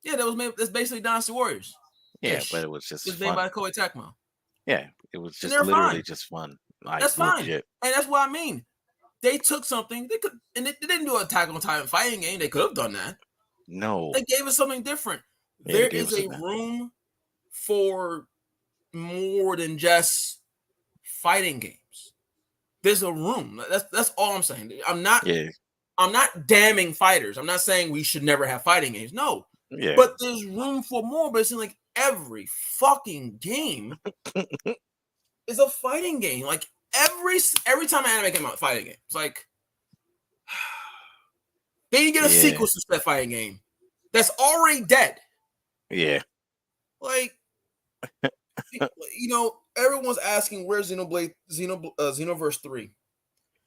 Yeah, that's basically Dynasty Warriors. Yeah, but it was just made by Koei Tecmo. Yeah, it was just literally just fun. Like, that's fine, legit. And that's what I mean. They took something they could, and they didn't do an Attack on Titan fighting game. They could have done that. No, they gave us something different. Yeah, there is a room for more than just fighting games. There's a room. That's all I'm saying. I'm not damning fighters. I'm not saying we should never have fighting games. No. Yeah. But there's room for more. But it's like every fucking game is a fighting game. Like every time an anime came out, fighting game. It's like they didn't get a sequel to that fighting game that's already dead. Yeah. Like everyone's asking where's Xenoverse 3.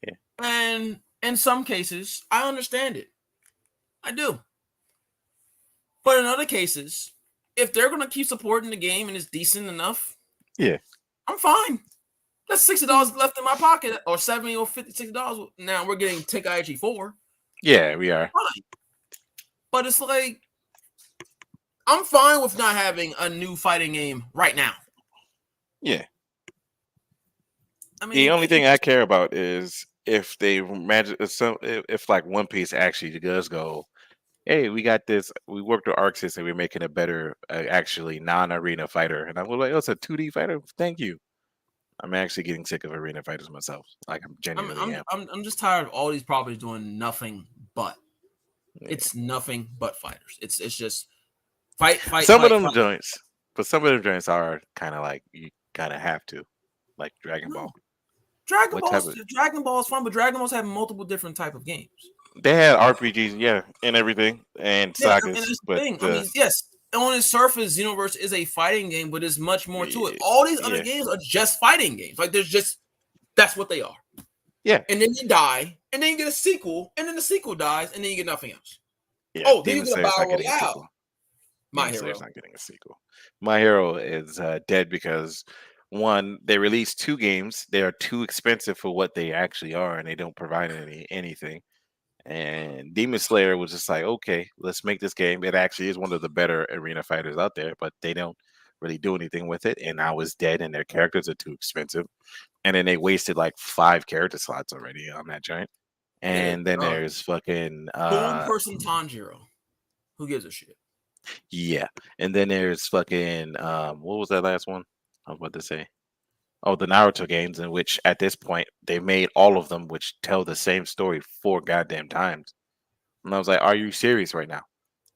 Yeah. And in some cases, I understand it. I do. But in other cases, if they're going to keep supporting the game and it's decent enough, I'm fine. That's $60 left in my pocket, or $70 or $56. Now we're getting Tenkaichi 4. Yeah, we are. Fine. But it's like, I'm fine with not having a new fighting game right now. Yeah. I mean, the only thing I care about is if they imagine if like One Piece actually does go, hey, we got this. We worked with ArcSys and we're making a better, actually non-arena fighter. And I was like, oh, it's a 2D fighter. Thank you. I'm actually getting sick of arena fighters myself. Like I'm genuinely. I'm just tired of all these properties doing nothing but. It's nothing but fighters. It's just fight. Some of them joints, but some of them joints are kind of like you kind of have to, like Dragon Ball. Dragon Ball is fun, but Dragon Balls have multiple different type of games. They had RPGs, and everything, and sagas. And but I mean, yes, on its surface, Xenoverse is a fighting game, but there's much more to it. All these other games are just fighting games. Like that's what they are. Yeah. And then you die, and then you get a sequel, and then the sequel dies, and then you get nothing else. Yeah, then you get a Battle Royale. My Hero. Not getting a sequel. My Hero is dead because one, they released 2 games. They are too expensive for what they actually are, and they don't provide anything. And Demon Slayer was just like, okay, let's make this game. It actually is one of the better arena fighters out there, but they don't really do anything with it. And now it's dead, and their characters are too expensive. And then they wasted like 5 character slots already on that joint. And then there's fucking one-person Tanjiro. Who gives a shit? Yeah. And then there's fucking what was that last one? I was about to say. Oh, the Naruto games, in which at this point they made all of them, which tell the same story 4 goddamn times. And I was like, "Are you serious right now?"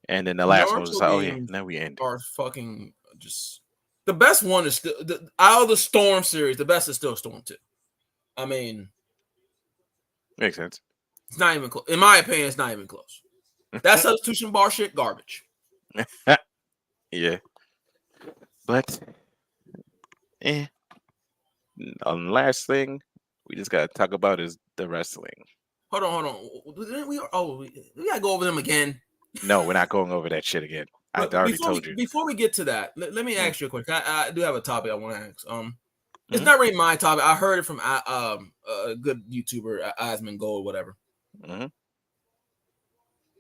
And then the last one was like, "Oh yeah, now we end." Are fucking just the best one is still out of the Storm series. The best is still Storm 2. I mean, makes sense. It's not even close. In my opinion, it's not even close. That substitution bar shit, garbage. Yeah, but the last thing we just gotta talk about is the wrestling. Hold on. We gotta go over them again. No, we're not going over that shit again. I But already told you. before we get to that, let me Mm. ask you a question. I do have a topic I want to ask. It's Mhm. not really my topic. I heard it from a good YouTuber, Osmond Gold, whatever. Mhm.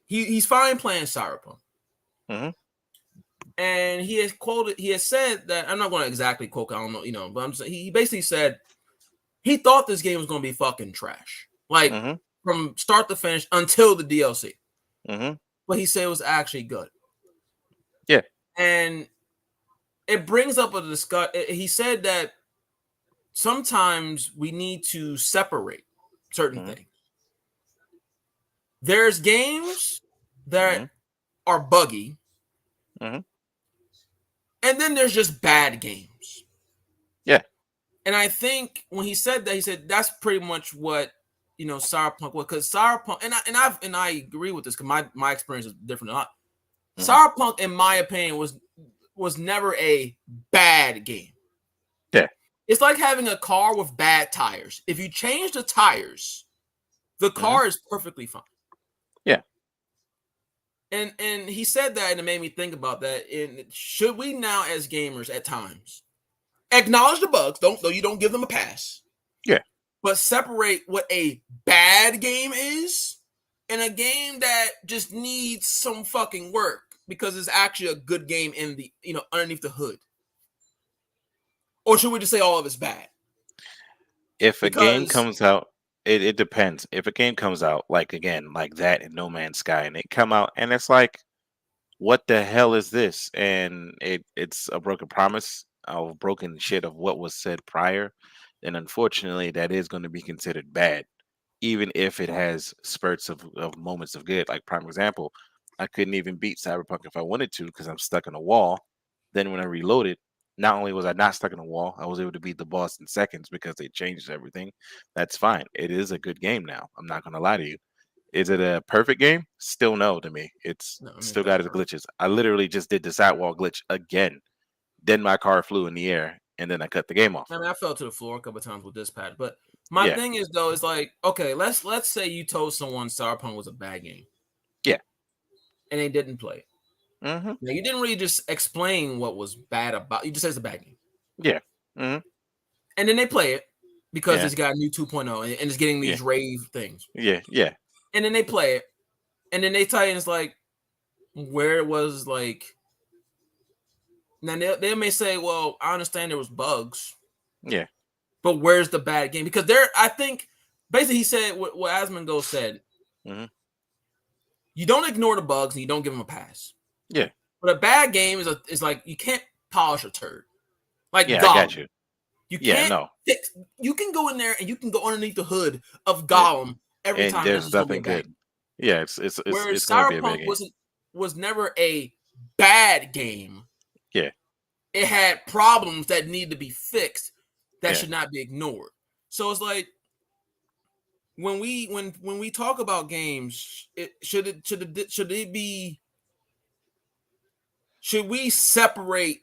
He's fine playing Cyberpunk. Mhm. And he has said that, I'm not going to exactly quote, I don't know, but I'm saying he basically said he thought this game was going to be fucking trash, like Mhm. from start to finish until the DLC. Mhm. But he said it was actually good. Yeah. And it brings up a discuss. He said that sometimes we need to separate certain Mhm. things. There's games that Mhm. are buggy, Mhm. and then there's just bad games. Yeah. And I think when he said that, he said that's pretty much what Cyberpunk was, because Cyberpunk, and I agree with this because my experience is different a lot. Mhm. Cyberpunk, in my opinion, was never a bad game. Yeah. It's like having a car with bad tires. If you change the tires, the car is perfectly fine. Yeah. And he said that, and it made me think about that. And should we now, as gamers, at times acknowledge the bugs? You don't give them a pass. Yeah. But separate what a bad game is and a game that just needs some fucking work because it's actually a good game in the underneath the hood. Or should we just say all of it's bad? If a game Because comes out, it depends. If a game comes out like again like that in No Man's Sky, and it come out and it's like, what the hell is this? And it's a broken promise of broken shit of what was said prior, then unfortunately that is going to be considered bad, even if it has spurts of moments of good. Like prime example, I couldn't even beat Cyberpunk if I wanted to because I'm stuck in a wall. Then when I reloaded, not only was I not stuck in a wall, I was able to beat the boss in seconds because they changed everything. That's fine. It is a good game now. I'm not gonna lie to you. Is it a perfect game? Still no to me. It's no, I mean, still got its glitches. I literally just did the sidewall glitch again. Then my car flew in the air, and then I cut the game off. I mean, I fell to the floor a couple of times with Dispatch, but my Yeah, thing is though, is like, okay, let's say you told someone Cyberpunk was a bad game. Yeah. And they didn't play it. hmm Now, you didn't really just explain what was bad about. You just said it's a bad game. yeah, hmm And then they play it because yeah, it's got a new 2.0 and it's getting these yeah, rave things. yeah. And then they play it, and then they tell you it's like where it was like. Now they may say, well, I understand there was bugs, Yeah. but where's the bad game? Because I think basically he said what Asmongold said. Mhm. You don't ignore the bugs and you don't give them a pass. Yeah. But a bad game is like you can't polish a turd. Like Yeah, I Gollum. got you. You Yeah, can't no. fix. You can go in there and you can go underneath the hood of Yeah. Gollum every And time. there's It's gonna be a nothing bad good. game. Yeah, Whereas it's gonna be a bad Cyberpunk game. was never a bad game. Yeah. It had problems that need to be fixed that Yeah. should not be ignored. So it's like when we talk about games, should we separate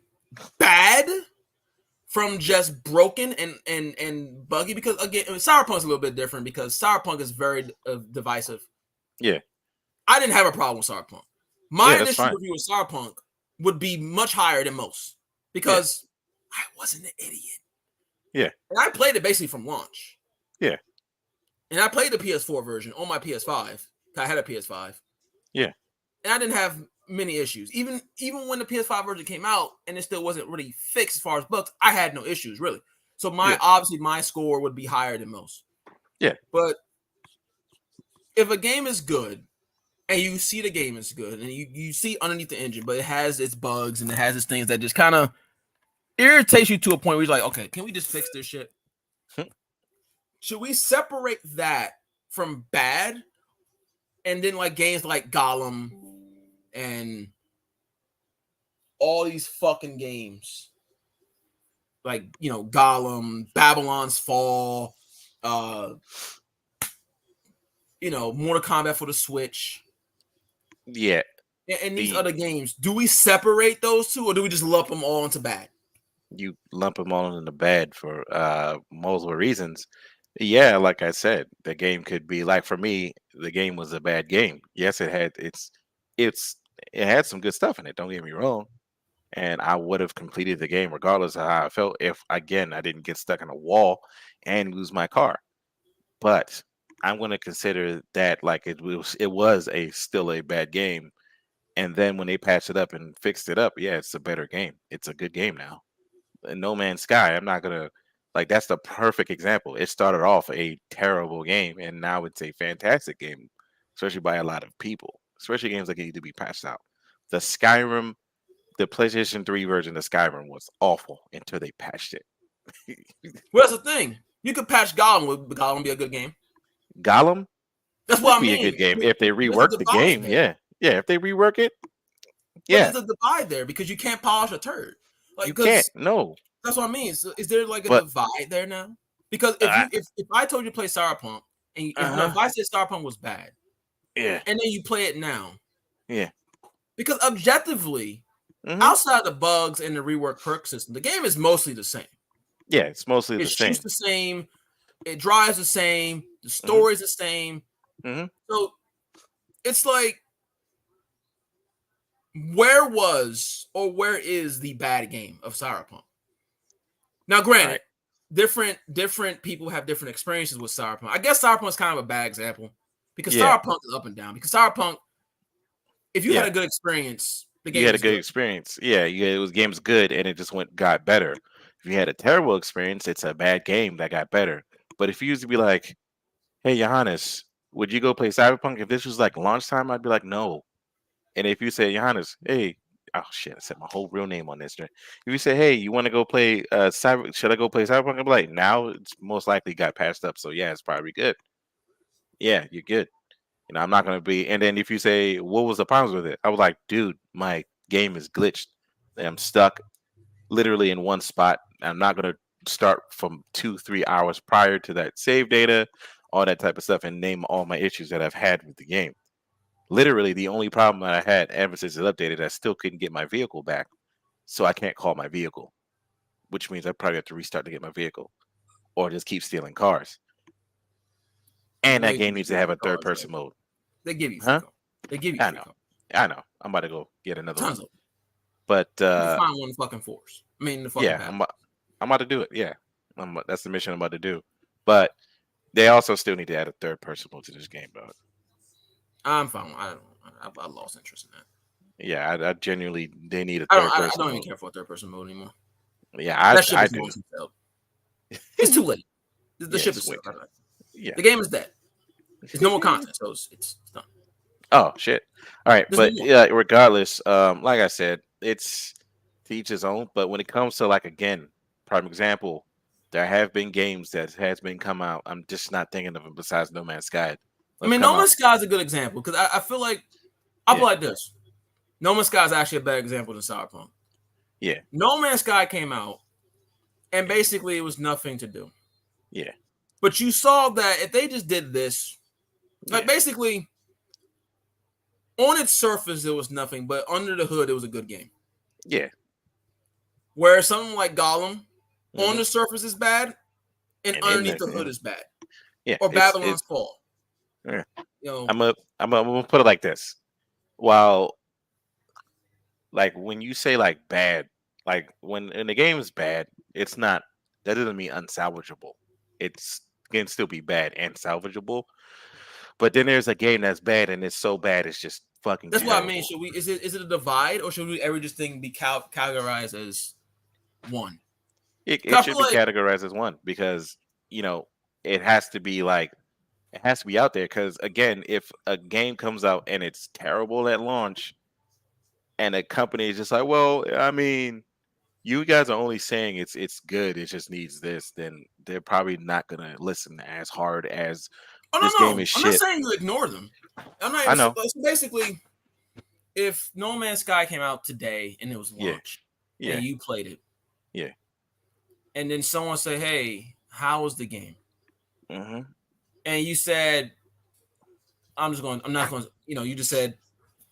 bad from just broken and buggy? Because again, Cyberpunk's a little bit different because Cyberpunk is very divisive. Yeah. I didn't have a problem with Cyberpunk. My Yeah, that's initial fine. review of Cyberpunk would be much higher than most because I wasn't an idiot. Yeah. And I played it basically from launch. Yeah. And I played the PS4 version on my PS5. I had a PS5. Yeah. And I didn't have many issues. Even when the PS5 version came out and it still wasn't really fixed as far as bugs, I had no issues really. So obviously my score would be higher than most. Yeah. But if a game is good and you see the game is good and you see underneath the engine, but it has its bugs and it has its things that just kind of irritates you to a point where you're like, okay, can we just fix this shit? Should we separate that from bad? And then like games like Gollum and all these fucking games like Gollum, Babylon's Fall, Mortal Kombat for the Switch, Yeah. and these other games, do we separate those two or do we just lump them all into bad? You lump them all in the bad for multiple reasons. Yeah, like I said, the game could be like, for me, the game was a bad game. Yes, it it had some good stuff in it. Don't get me wrong. And I would have completed the game regardless of how I felt if, again, I didn't get stuck in a wall and lose my car. But I'm going to consider that like it was a still a bad game. And then when they patched it up and fixed it up, yeah, it's a better game. It's a good game now. No Man's Sky, I'm not gonna like that's the perfect example. It started off a terrible game and now it's a fantastic game, especially by a lot of people, especially games that need to be patched out. The Skyrim, the PlayStation 3 version of Skyrim was awful until they patched it. Well, that's the thing. You could patch Gollum. Would Gollum be a good game? Gollum That's would what I be mean. a good game if they There's a rework the divide game. there. Yeah. Yeah, if they rework it, But yeah. there's a divide there because you can't polish a turd. Like, You 'cause can't. No. that's what I mean. So is there like a But divide there now? Because if I told you to play Cyberpunk and if I said Cyberpunk was bad, yeah. and then you play it now, Yeah. because objectively, outside the bugs and the rework perk system, the game is mostly the same. Yeah, it's mostly the It same. shoots the same, it drives the same, the story's the same. So it's like, where was or where is the bad game of Cyberpunk? Now, granted, different people have different experiences with Cyberpunk. I guess Cyberpunk is kind of a bad example because Cyberpunk is up and down. Because Cyberpunk, if you had a good experience, the game you had a was good experience. Yeah, it was game's good and it just got better. If you had a terrible experience, it's a bad game that got better. But if you used to be like, hey Johannes, would you go play Cyberpunk? If this was like launch time, I'd be like, no. And if you say, Johannes, hey, oh shit, I said my whole real name on this. If you say, hey, you want to go play should I go play Cyberpunk? I'd be like, now it's most likely got patched up. So yeah, it's probably good. Yeah, you're good. You know, I'm not gonna be. And then if you say, what was the problems with it? I was like, dude, my game is glitched. I'm stuck literally in one spot. I'm not gonna start from 2-3 hours prior to that save data, all that type of stuff, and name all my issues that I've had with the game. Literally, the only problem that I had ever since it updated, I still couldn't get my vehicle back, so I can't call my vehicle, which means I probably have to restart to get my vehicle, or just keep stealing cars. And that game needs to have a third-person mode. They give you free cars. They give you free cars. I know. I'm about to go get another Tons one. of them. But you find one in fucking force. I mean, the fucking I'm about to do it. Yeah, that's the mission I'm about to do. But they also still need to add a third-person mode to this game, bro. I'm fine. I lost interest in that. Yeah, I genuinely they need a third person. I don't even care for a third person mode anymore. Yeah, I do. It's too late. The ship is the game is dead. There's no more content, so it's done. Oh shit! All right, but yeah, regardless, like I said, it's to each his own. But when it comes to like again, prime example, there have been games that has been come out. I'm just not thinking of them besides No Man's Sky. I mean, No Man's Sky is a good example because I feel like I feel like this. No Man's Sky is actually a better example than Cyberpunk. Yeah. No Man's Sky came out, and basically it was nothing to do. Yeah. But you saw that if they just did this, like basically on its surface it was nothing, but under the hood it was a good game. Yeah. Whereas something like Gollum on the surface is bad, and underneath the hood is bad. Yeah. Or Babylon's Fall. Yeah. You know, I'm gonna put it like this. While like when you say like bad, like when the game is bad, it's not that doesn't mean unsalvageable. It can still be bad and salvageable. But then there's a game that's bad and it's so bad it's just fucking That's terrible. what I mean. Should we is it a divide or should we every just thing be categorized as one? It should be categorized as one because it has to be like it has to be out there because again, if a game comes out and it's terrible at launch and a company is just like, well, I mean, you guys are only saying it's good, it just needs this, then they're probably not gonna listen as hard as this game is shit. I'm not saying you ignore them. I know. So basically, if No Man's Sky came out today and it was launched, and you played it, and then someone say, "Hey, how was the game?" And you said, I'm not going to, you just said,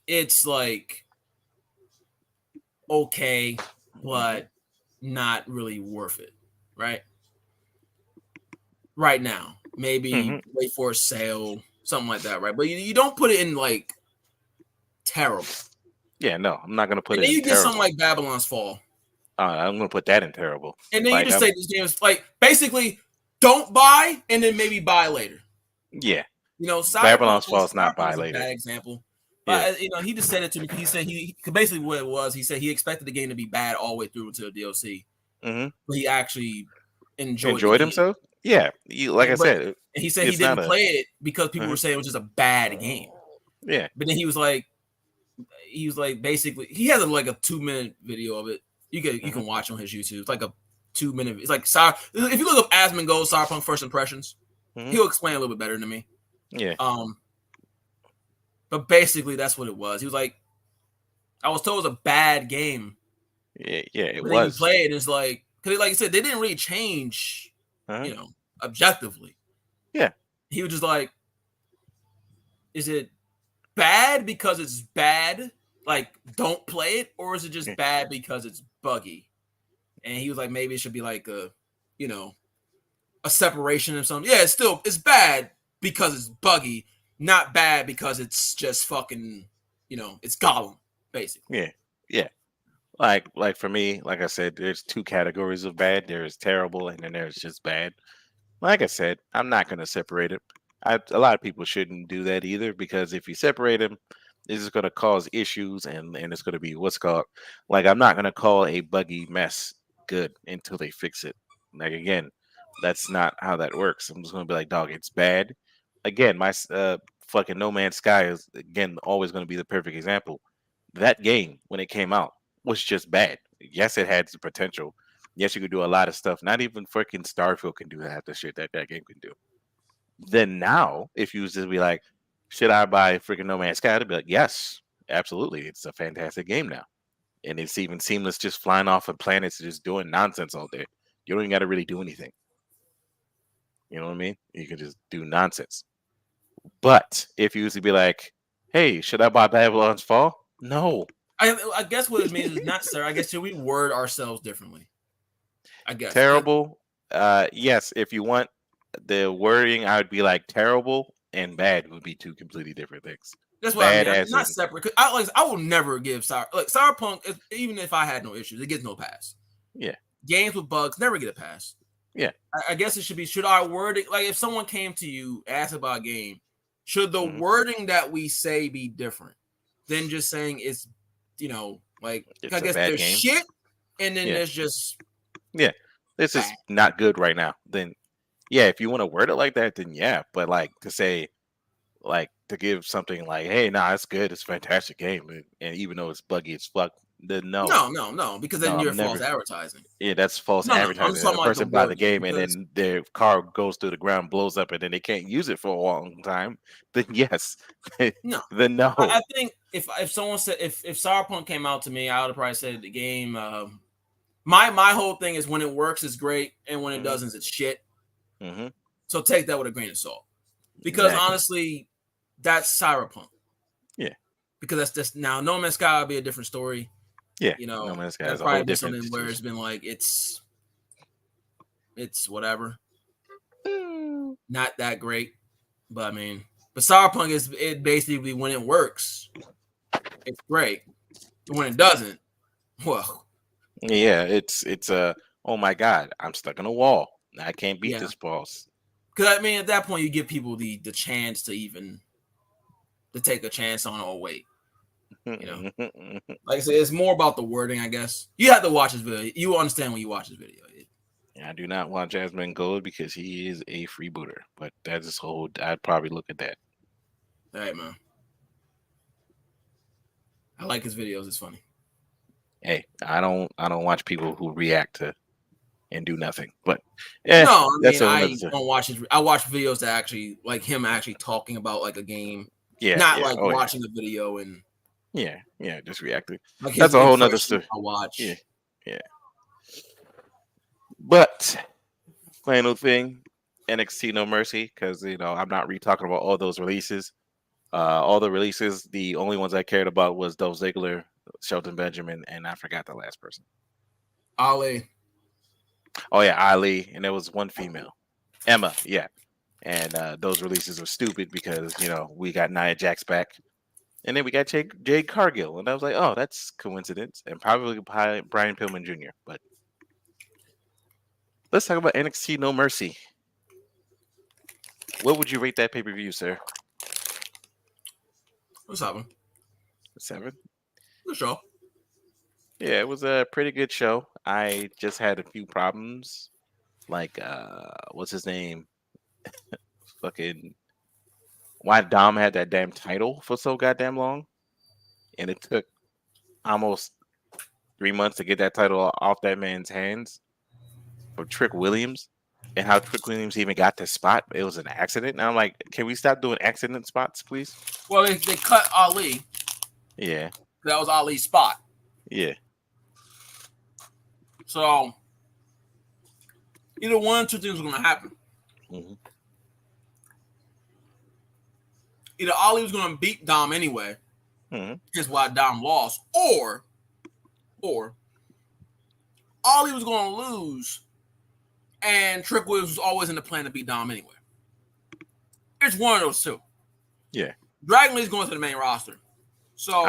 it's like, okay, but not really worth it, right? Right now. Maybe wait for a sale, something like that, right? But you don't put it in like terrible. Yeah, no, I'm not gonna put And it then in you get terrible. something like Babylon's Fall. I'm gonna put that in terrible. And then Like, you just say this game is like basically don't buy and then maybe buy later. yeah, You know, Babylon's Fall is not Cyberpunk buy is a later. bad example. Yeah. But you know, he just said it to me. He said he basically what it was. He said he expected the game to be bad all the way through until the DLC, Mm-hmm. but he actually enjoyed the game. himself. Yeah, like I But- said, And he said he it's not didn't a- play it because people Uh-huh. were saying it was just a bad game. yeah, But then he was like basically he has like a 2-minute video of it. You can watch on his YouTube. It's like a 2-minute. It's like if you look up Asmongold Cyberpunk First Impressions, Mhm. he'll explain a little bit better than me. yeah, But basically that's what it was. He was like, I was told it was a bad game. yeah. It But then you was. play it, and it's like, because like you said, they didn't really change, Uh-huh. you know, objectively. Yeah. He was just like, is it bad because it's bad? Like, don't play it, or is it just bad because it's buggy? And he was like, maybe it should be like a, you know, a separation or something. Yeah, it's bad because it's buggy, not bad because it's just fucking, you know, it's Gollum, basically. Yeah. Like for me, like I said, there's 2 categories of bad. There's terrible, and then there's just bad. Like I said, I'm not gonna separate it. A lot of people shouldn't do that either, because if you separate them, this is gonna cause issues, and it's gonna be what's called, like, I'm not gonna call a buggy mess good until they fix it. Like, again, that's not how that works. I'm just gonna be like, dog, it's bad. Again, my fucking No Man's Sky is again always gonna be the perfect example. That game, when it came out, was just bad. Yes, it had the potential. Yes, you could do a lot of stuff. Not even freaking Starfield can do half the shit that game can do. Then now, if you was to be like, should I buy freaking No Man's Sky? I'd be like, yes, absolutely. It's a fantastic game now. And it's even seamless, just flying off of planets, just doing nonsense all day. You don't even got to really do anything. You know what I mean? You can just do nonsense. But if you was to be like, hey, should I buy Babylon's Fall? No. I guess what it means is not, sir. I guess should we word ourselves differently? I guess Terrible. Yes, if you want the wording, I would be like terrible and bad would be 2 completely different things. That's what I Bad mean. as Not in- separate. 'Cause I will never give Cyberpunk. Even if I had no issues, it gets no pass. Yeah. Games with bugs never get a pass. Yeah. I guess it should be. Should our wording, like if someone came to you asked about a game, should the Mhm. wording that we say be different than just saying it's, you know, like It's I a guess bad there's game. shit, and then Yeah. there's just This is bad. not good right now. Then yeah, if you want to word it like that, then yeah. But like to say, like to give something like, hey, nah, it's good, it's a fantastic game, and even though it's buggy as fuck, then no. no, because then No, you're I'm false never- advertising. Yeah, that's false No, I'm just advertising. talking The about person the buy the wording, game and because- then their car goes through the ground, blows up, and then they can't use it for a long time. Then yes, No. then no. I think if someone said if Cyberpunk came out to me, I would have probably said the game. My whole thing is when it works, it's great, and when it Mhm. doesn't, it's shit. hmm So take that with a grain of salt, because Exactly. honestly, that's Cyberpunk. Yeah. Because that's just now No Man's Sky would be a different story. Yeah, You know, No Man's Sky that's is a probably whole been different something where it's situation. been like it's whatever, not that great. But I mean, but Cyberpunk is it basically when it works, it's great. And when it doesn't, well, Yeah, it's oh my god, I'm stuck in a wall. I can't beat Yeah. this boss. because I mean at that point you give people the chance to even to take a chance on. Oh wait, know. like I said, it's more about the wording. I guess you have to watch this video. You understand when you watch this video. I do not want Jasmine Gold because he is a freebooter, but that's his whole. I'd probably look at that. All right, man. I like his videos. It's funny. Hey, I don't watch people who react to and do nothing. But yeah, No, I that's mean a- I that's a- don't watch his. I watch videos that actually like him actually talking about like a game, yeah, not yeah, like oh, yeah. watching a video and Yeah, just reacting. like That's his a whole nother impressions story. I watch. Yeah. But final thing, NXT No Mercy, because I'm not talking about all those releases. All the releases, the only ones I cared about was Dolph Ziggler, Shelton Benjamin, and I forgot the last person. Ali. Oh yeah, Ali, and there was one female, Emma. Yeah, and those releases were stupid because we got Nia Jax back, And then we got Jade Cargill, and I was like, oh, that's coincidence, and probably Brian Pillman Jr. But let's talk about NXT No Mercy. What would you rate that pay-per-view, sir? What's happening? 7. Good show. Yeah, it was a pretty good show. I just had a few problems. Like, what's his name? Fucking why Dom had that damn title for so goddamn long, and it took almost 3 months to get that title off that man's hands for Trick Williams, and how Trick Williams even got this spot. It was an accident. And I'm like, can we stop doing accident spots, please? Well, they cut Ali. Yeah, That was Ali's spot. yeah. So either one or two things were going to happen. Mhm. Either Ali was going to beat Dom anyway, Mhm. is why Dom lost, or Ali was going to lose, and Trick Williams was always in the plan to beat Dom anyway. It's one of those two. Yeah. Dragon Lee's going to the main roster, so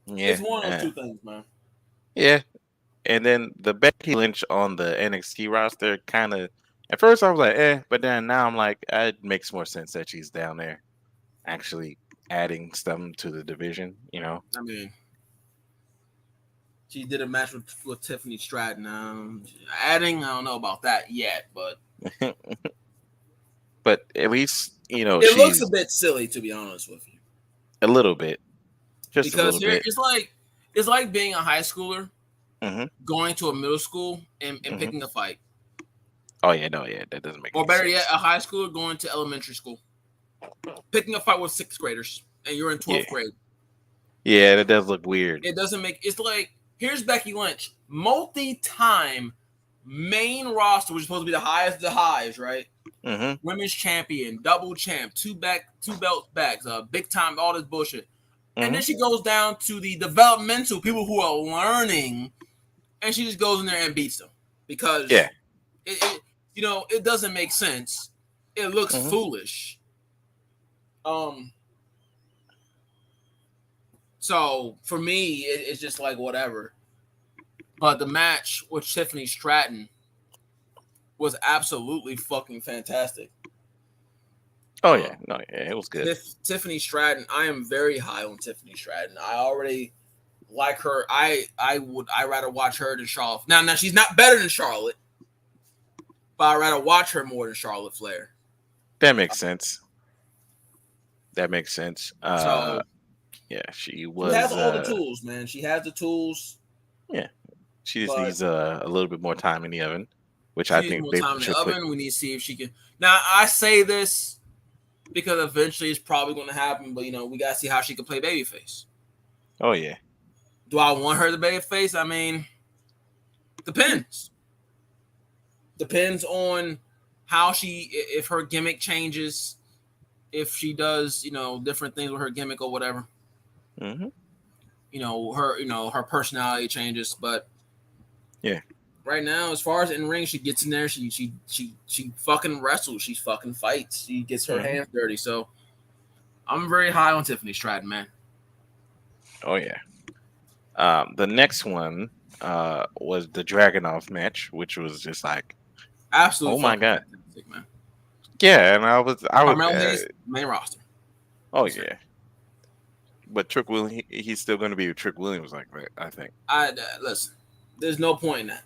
Yeah, it's one of those two things, man. yeah. And then the Becky Lynch on the NXT roster kind of, at first I was like, but then now I'm like, it makes more sense that she's down there actually adding something to the division, you know? I mean, she did a match with Tiffany Stratton. Adding, I don't know about that yet, but But at least, you know, it looks she's a bit silly, to be honest with you. a little bit. Just Because a little bit. it's like being a high schooler Mhm. going to a middle school and picking a fight. Oh, yeah, no, yeah, that doesn't make Or any better sense. yet, a high schooler going to elementary school. Picking a fight with 6th graders and you're in 12th Yeah. grade. Yeah, that does look weird. It doesn't make it's like here's Becky Lynch, multi-time main roster, which is supposed to be the highest of the highs, right? Hmm. Women's champion, double champ, two belts back, big time, all this bullshit. And then she goes down to the developmental people who are learning, and she just goes in there and beats them because it doesn't make sense. It looks foolish. So for me, it's just like whatever. But the match with Tiffany Stratton was absolutely fucking fantastic. Oh, yeah, no, yeah, it was good. Tiffany Stratton, I am very high on Tiffany Stratton. I already like her. I rather watch her than Charlotte. Now she's not better than Charlotte, but I'd rather watch her more than Charlotte Flair. That makes sense. That makes sense. So yeah, she was. She has all the tools, man. She has the tools. Yeah, she just needs a little bit more time in the oven, which I think more they time in should the put. oven. We need to see if she can. Now I say this because eventually it's probably going to happen, but we got to see how she can play babyface. Oh yeah. Do I want her to babyface? I mean, depends. Depends on how if her gimmick changes, if she does, different things with her gimmick or whatever. Mm-hmm. Her personality changes, but yeah. Right now, as far as in ring, she gets in there. She fucking wrestles. She fucking fights. She gets her hands dirty. So I'm very high on Tiffany Stratton, man. Oh yeah. The next one was the Dragunov match, which was just like absolutely. Oh my god, man. Yeah, and I was main roster. Oh yeah. But Trick Williams, he's still going to be with Trick Williams like that, I think. Listen, there's no point in that.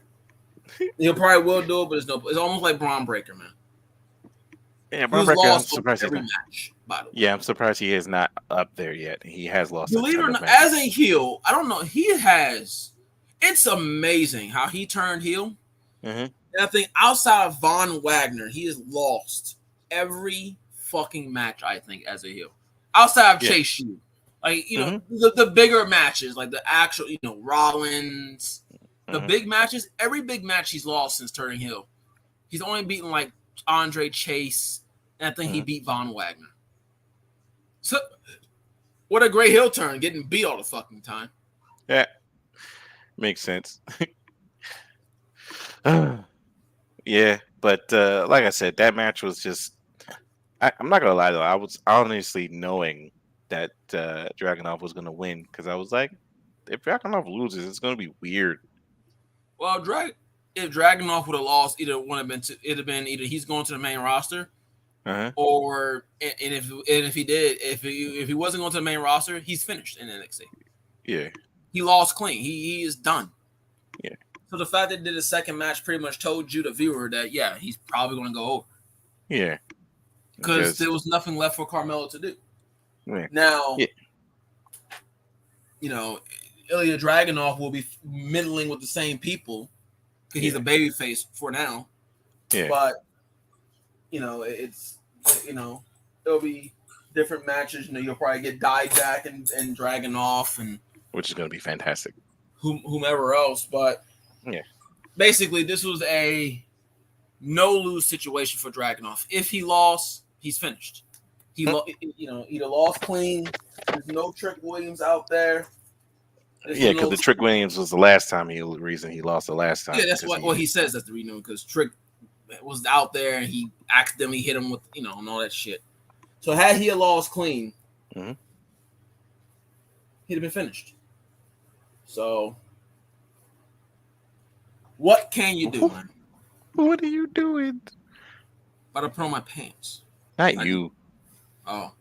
He'll probably will do it, but it's almost like Braun Breaker, man. Yeah, Braun Breaker. I'm surprised every match. By the way. Yeah, I'm surprised he is not up there yet. He has lost. Believe it or not, as a heel, I don't know. He has. It's amazing how he turned heel. Mm-hmm. And I think outside of Von Wagner, he has lost every fucking match. I think as a heel, outside of Chase U, like the bigger matches, like the actual Rollins. The big matches, every big match he's lost since turning heel. He's only beaten like Andre Chase, and I think he beat Von Wagner. So, what a great heel turn, getting beat all the fucking time. Yeah, makes sense. Yeah, but like I said, that match was just, I'm not gonna lie though. I was honestly knowing that Dragunov was gonna win because I was like, if Dragunov loses, it's gonna be weird. Well, if Dragunov would have lost, it'd have been either he's going to the main roster, or if he wasn't going to the main roster, he's finished in NXT. Yeah, he lost clean. He is done. Yeah. So the fact that they did a second match pretty much told you, the viewer, that he's probably going to go over. Yeah. Because there was nothing left for Carmelo to do. Yeah. Now, Ilya Dragunov will be middling with the same people because he's a babyface for now. Yeah. But it'll be different matches. You'll probably get Dijak and Dragunov, and which is going to be fantastic. Whomever else, but basically this was a no-lose situation for Dragunov. If he lost, he's finished. He either lost clean. There's no Trick Williams out there. Because the Trick Williams was the last time reason he lost the last time. Yeah, that's what he says. That's the reason, because Trick was out there and he accidentally hit him with and all that shit. So had he lost clean, he'd have been finished. So what can you do, man? What are you doing? About to put on my pants. Not you. Oh.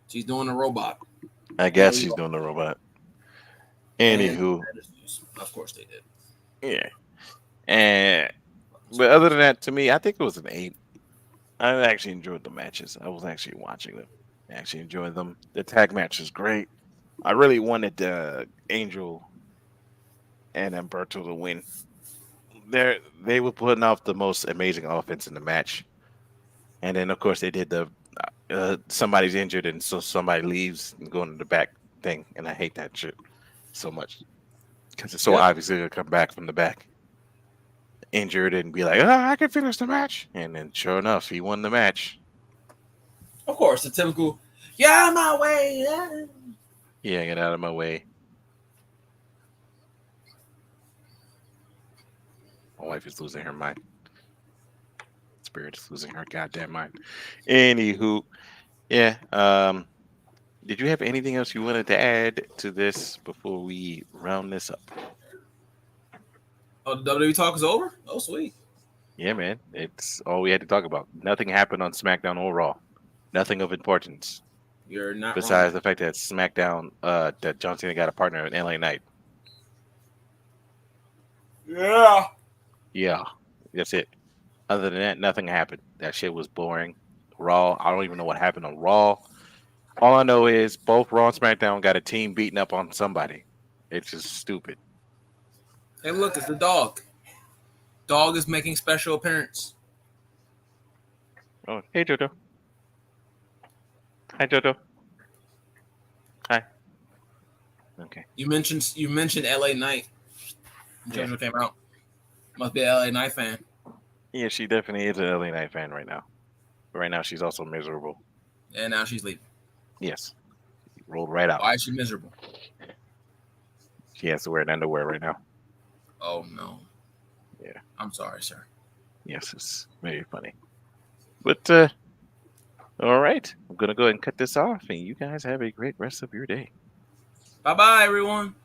She's doing the robot. I guess she's doing the robot. Anywho. Of course they did. Yeah. But other than that, to me, I think it was an 8. I actually enjoyed the matches. I was actually watching them. I actually enjoyed them. The tag match was great. I really wanted Angel and Humberto to win. They were putting off the most amazing offense in the match. And then, of course, they did the somebody's injured and so somebody leaves and go into the back thing. And I hate that shit so much because it's so obvious they're going to come back from the back injured and be like, I can finish the match. And then sure enough, he won the match. Of course, the typical, out of my way. Yeah, get out of my way. My wife is losing her mind. Spirit is losing her goddamn mind. Anywho, did you have anything else you wanted to add to this before we round this up? Oh, the WWE talk is over? Oh, sweet. Yeah, man. It's all we had to talk about. Nothing happened on SmackDown or Raw. Nothing of importance. You're not besides wrong. The fact that SmackDown, that John Cena got a partner in LA Knight. Yeah. That's it. Other than that, nothing happened. That shit was boring. Raw, I don't even know what happened on Raw. All I know is both Raw and SmackDown got a team beating up on somebody. It's just stupid. Hey, look, it's the dog. Dog is making special appearance. Oh, hey, Jojo. Hi, Jojo. Hi. Okay. You mentioned LA Knight. Jojo came out. Must be an LA Knight fan. Yeah, she definitely is an LA Knight fan right now. But right now, she's also miserable. And now she's leaving. Yes. Rolled right out. Why is she miserable? She has to wear an underwear right now. Oh, no. Yeah. I'm sorry, sir. Yes, it's very funny. But, all right. I'm going to go ahead and cut this off, and you guys have a great rest of your day. Bye-bye, everyone.